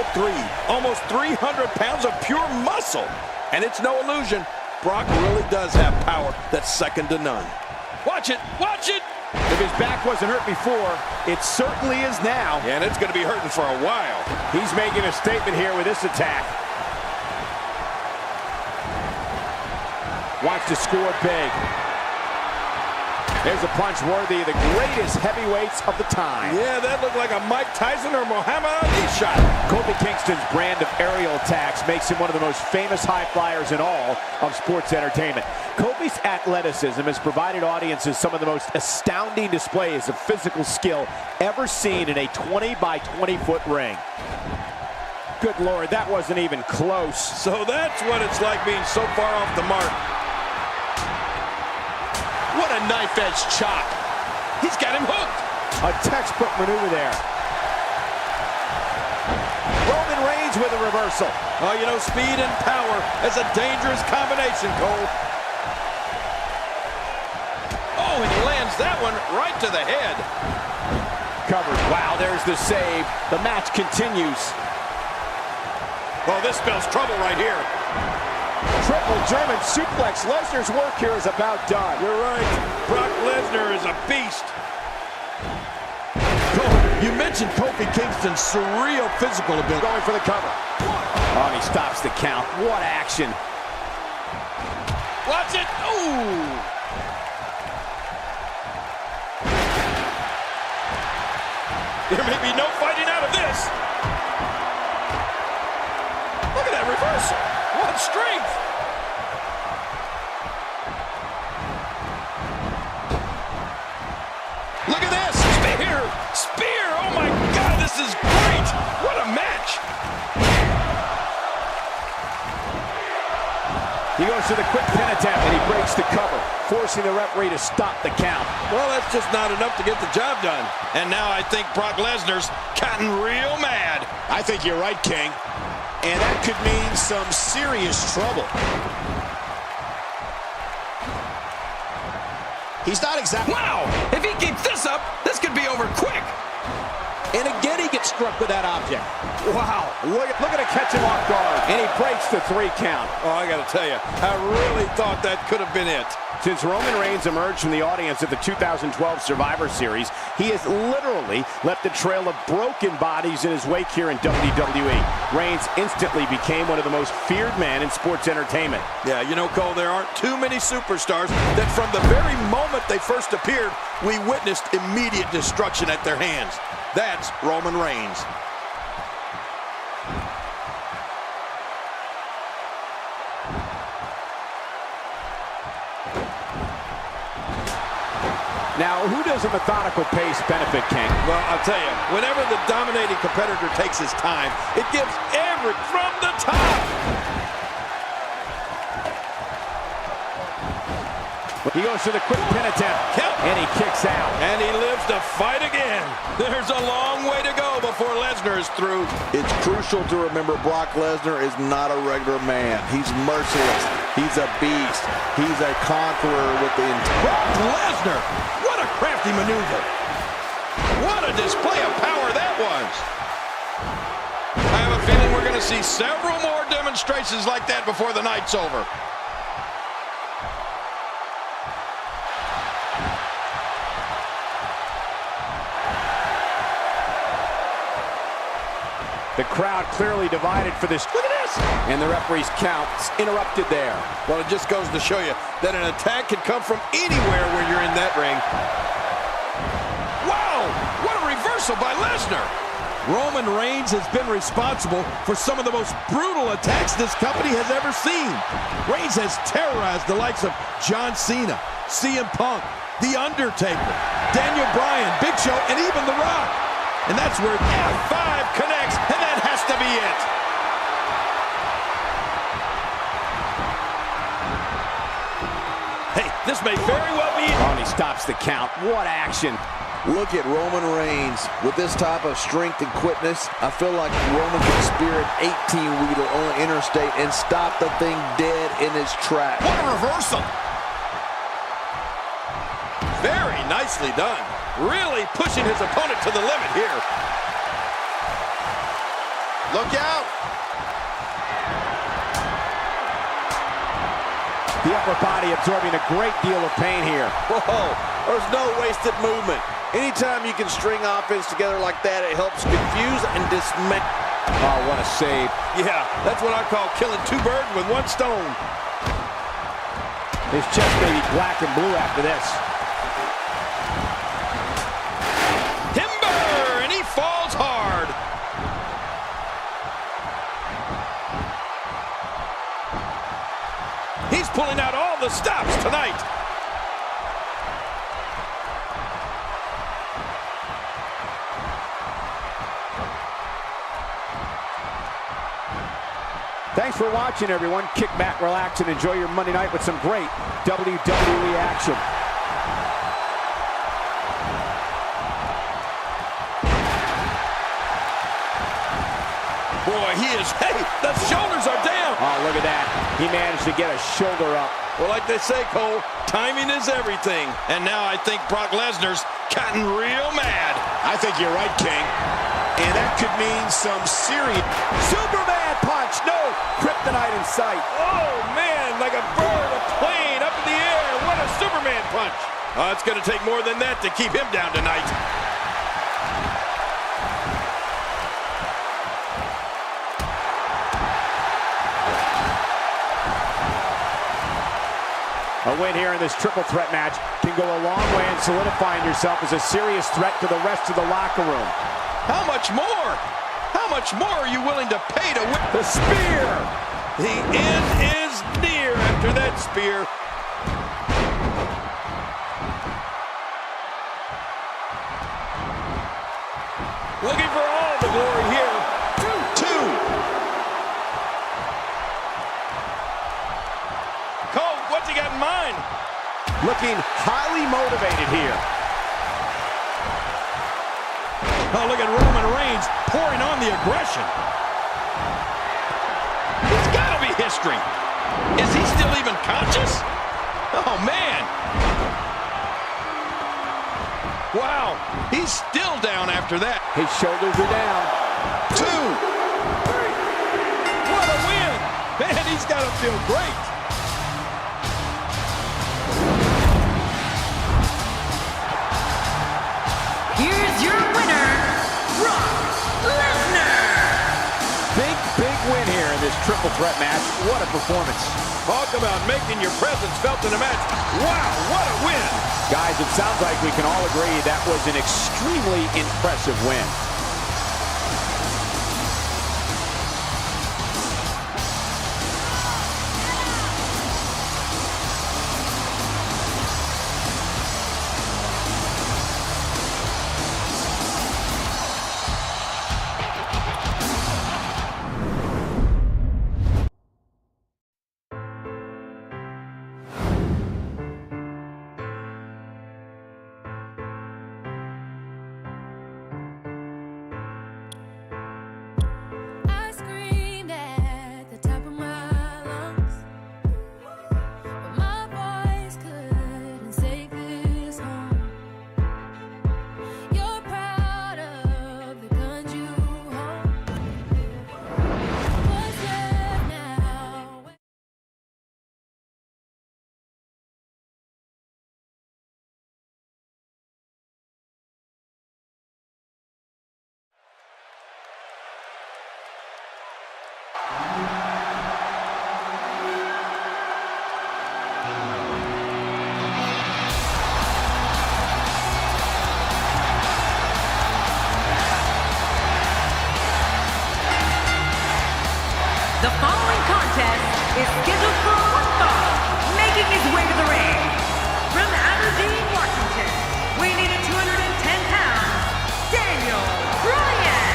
almost 300 pounds of pure muscle. And it's no illusion, Brock really does have power that's second to none. Watch it, watch it! If his back wasn't hurt before, it certainly is now. Yeah, and it's going to be hurting for a while. He's making a statement here with this attack. Wants to score big. There's a punch worthy of the greatest heavyweights of the time. Yeah, that looked like a Mike Tyson or Muhammad Ali shot. Kofi Kingston's brand of aerial attacks makes him one of the most famous high flyers in all of sports entertainment. Kofi's athleticism has provided audiences some of the most astounding displays of physical skill ever seen in a 20-by-20-foot ring. Good Lord, that wasn't even close. So that's what it's like being so far off the mark. What a knife-edge chop. He's got him hooked. A textbook maneuver there. Roman Reigns with a reversal. Oh, you know, speed and power is a dangerous combination, Cole. Oh, and he lands that one right to the head. Covered. Wow, there's the save. The match continues. Oh, this spells trouble right here. Triple German suplex. Lesnar's work here is about done. You're right. Brock Lesnar is a beast. You mentioned Kofi Kingston's surreal physical ability. Going for the cover. Oh, and he stops the count. What action. Watch it. Ooh. There may be no fighting out of this. Look at that reversal. What strength. Look at this. Spear. Spear. Oh, my God. This is great. What a match. He goes to the quick pin attempt, and he breaks the cover, forcing the referee to stop the count. Well, that's just not enough to get the job done. And now I think Brock Lesnar's gotten real mad. I think you're right, King. And that could mean some serious trouble. He's not exactly... Wow! If he keeps this up, this could be over quick. And again, he gets struck with that object. Wow, look at him catch him off guard. And he breaks the 3 count. Oh, I got to tell you, I really thought that could have been it. Since Roman Reigns emerged from the audience at the 2012 Survivor Series, he has literally left a trail of broken bodies in his wake here in WWE. Reigns instantly became one of the most feared men in sports entertainment. Yeah, you know, Cole, there aren't too many superstars that from the very moment they first appeared, we witnessed immediate destruction at their hands. That's Roman Reigns. Now, who does a methodical pace benefit, King? Well, I'll tell you, whenever the dominating competitor takes his time, it gives every from the top. He goes to the quick pin attempt, Count. and he kicks out. And he lives to fight again. There's a long way to go before Lesnar is through. It's crucial to remember Brock Lesnar is not a regular man. He's merciless. He's a beast. He's a conqueror with the entire... Brock Lesnar! What a crafty maneuver. What a display of power that was. I have a feeling we're going to see several more demonstrations like that before the night's over. The crowd clearly divided for this. Look at this! And the referee's count's interrupted there. Well, it just goes to show you that an attack can come from anywhere when you're in that ring. Wow! What a reversal by Lesnar! Roman Reigns has been responsible for some of the most brutal attacks this company has ever seen. Reigns has terrorized the likes of John Cena, CM Punk, The Undertaker, Daniel Bryan, Big Show, and even The Rock. And that's where F5 connects, and that has to be it. Hey, this may very well be it. Oh, and he stops the count. What action. Look at Roman Reigns. With this type of strength and quickness, I feel like Roman can spear an 18-wheeler on the interstate and stop the thing dead in its tracks. What a reversal. Very nicely done. Really pushing his opponent to the limit here. Look out. The upper body absorbing a great deal of pain here. Whoa, there's no wasted movement. Anytime you can string offense together like that, it helps confuse and dismay. Oh, what a save. Yeah, that's what I call killing 2 birds with 1 stone. His chest may be black and blue after this. Timber, and he falls hard. He's pulling out all the stops tonight. Thanks for watching, everyone. Kick back, relax, and enjoy your Monday night with some great WWE action. Boy, he is. Hey, the shoulders are down. Oh, look at that. He managed to get a shoulder up. Well, like they say, Cole, timing is everything. And now I think Brock Lesnar's gotten real mad. I think you're right, King. And that could mean some serious... Superman punch. No kryptonite in sight. Oh, man, like a bird, a plane up in the air. What a Superman punch. It's going to take more than that to keep him down tonight. A win here in this triple threat match can go a long way in solidifying yourself as a serious threat to the rest of the locker room. How much more? How much more are you willing to pay to win? The spear! The end is near after that spear. Looking for all the glory here. Two. Cole, what's he got in mind? Looking highly motivated here. Oh, look at Roman Reigns pouring on the aggression. It's got to be history. Is he still even conscious? Oh, man. Wow, he's still down after that. His shoulders are down. Two. What a win. Man, he's got to feel great. Here's your winner, Brock Lesnar. Big win here in this triple threat match. What a performance. Talk about making your presence felt in a match. Wow, what a win. Guys, it sounds like we can all agree that was an extremely impressive win. I screamed at the top of my lungs, but my voice couldn't take this home. You're proud of the guns you hold. What's left now? The following contest is scheduled for one fall, making his way to the ring. From Aberdeen, Washington, weighing in at 210 pounds, Daniel Bryan.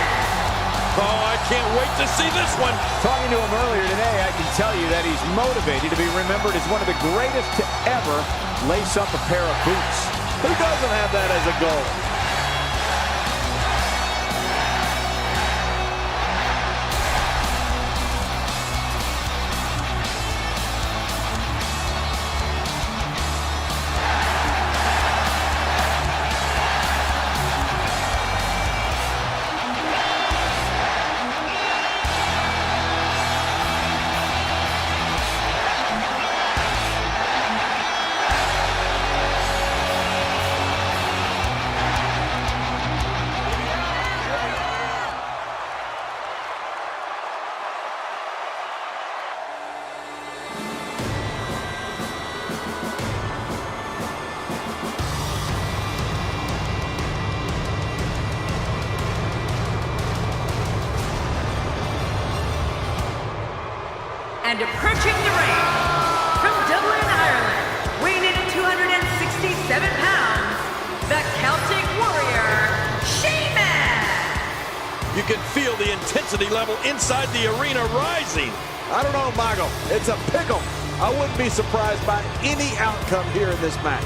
Oh, I can't wait to see this one. Talking to him earlier today, I can tell you that he's motivated to be remembered as one of the greatest to ever lace up a pair of boots. Who doesn't have that as a goal? And approaching the ring, from Dublin, Ireland, weighing in at 267 pounds, the Celtic Warrior, Sheamus. You can feel the intensity level inside the arena rising. I don't know, Michael. It's a pickle. I wouldn't be surprised by any outcome here in this match.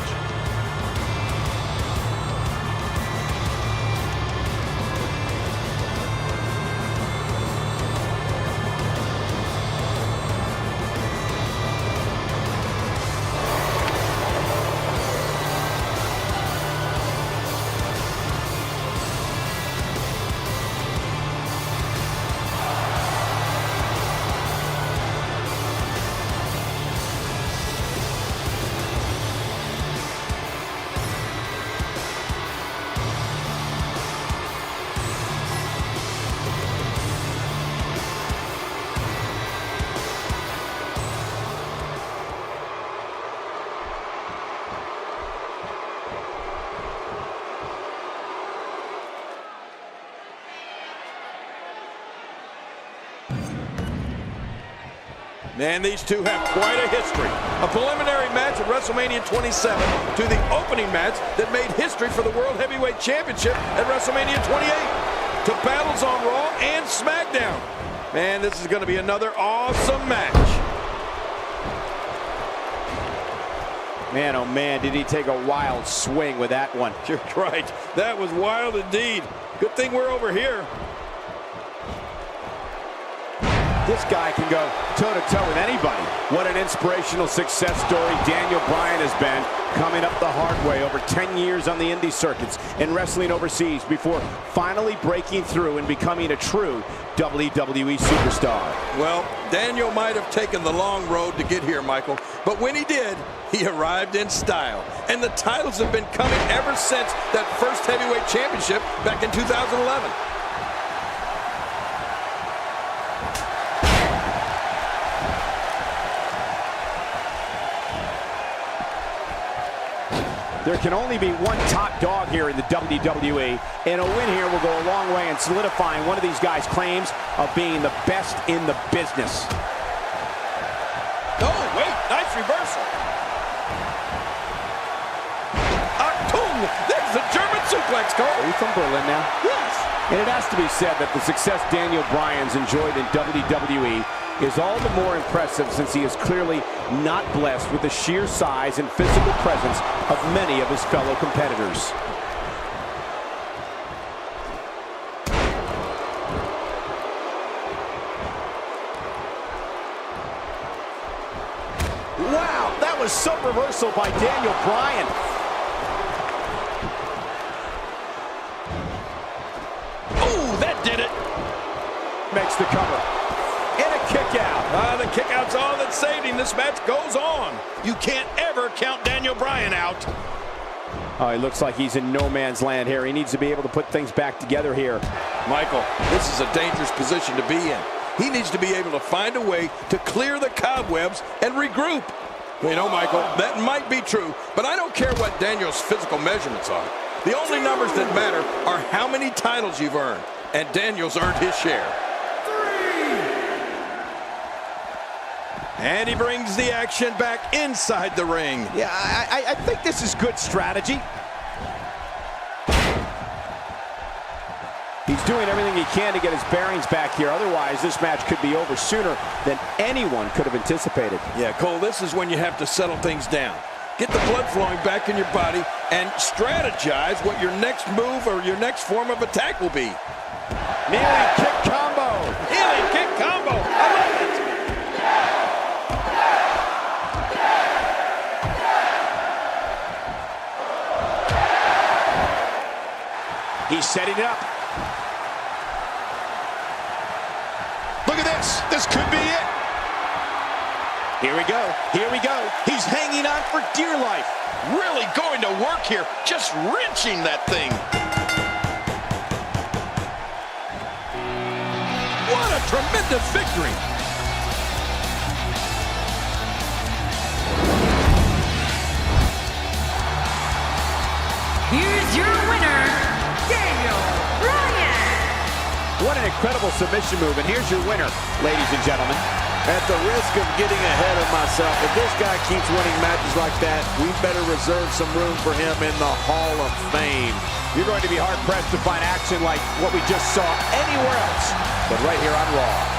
Man, these two have quite a history. A preliminary match at WrestleMania 27 to the opening match that made history for the World Heavyweight Championship at WrestleMania 28. To battles on Raw and SmackDown. Man, this is going to be another awesome match. Man, oh man, did he take a wild swing with that one. You're right. That was wild indeed. Good thing we're over here. This guy can go toe-to-toe with anybody. What an inspirational success story Daniel Bryan has been, coming up the hard way over 10 years on the indie circuits and wrestling overseas before finally breaking through and becoming a true WWE superstar. Well, Daniel might have taken the long road to get here, Michael, but when he did, he arrived in style. And the titles have been coming ever since that first heavyweight championship back in 2011. There can only be one top dog here in the WWE, and a win here will go a long way in solidifying one of these guys' claims of being the best in the business. Oh, wait, nice reversal. Achtung! There's the German suplex, Cole. Are you from Berlin now? Yes. And it has to be said that the success Daniel Bryan's enjoyed in WWE is all the more impressive since he is clearly not blessed with the sheer size and physical presence of many of his fellow competitors. Wow, that was some reversal by Daniel Bryan. Oh, that did it. Makes the cover. And a kick out. The kick out's all that saved him. This match goes on. You can't ever count Daniel Bryan out. Oh, he looks like he's in no man's land here. He needs to be able to put things back together here. Michael, this is a dangerous position to be in. He needs to be able to find a way to clear the cobwebs and regroup. You know, Michael, that might be true, but I don't care what Daniel's physical measurements are. The only numbers that matter are how many titles you've earned, and Daniel's earned his share. And he brings the action back inside the ring. Yeah, I think this is good strategy. He's doing everything he can to get his bearings back here. Otherwise, this match could be over sooner than anyone could have anticipated. Yeah, Cole, this is when you have to settle things down. Get the blood flowing back in your body and strategize what your next move or your next form of attack will be. Kneeling kick combo. Kneeling kick combo. I love it. He's setting it up. Look at this. This could be it. Here we go. Here we go. He's hanging on for dear life. Really going to work here. Just wrenching that thing. What a tremendous victory. Here's your winner, Daniel Bryan. What an incredible submission move. And here's your winner, ladies and gentlemen. At the risk of getting ahead of myself, if this guy keeps winning matches like that, we better reserve some room for him in the Hall of Fame. You're going to be hard-pressed to find action like what we just saw anywhere else, but right here on Raw.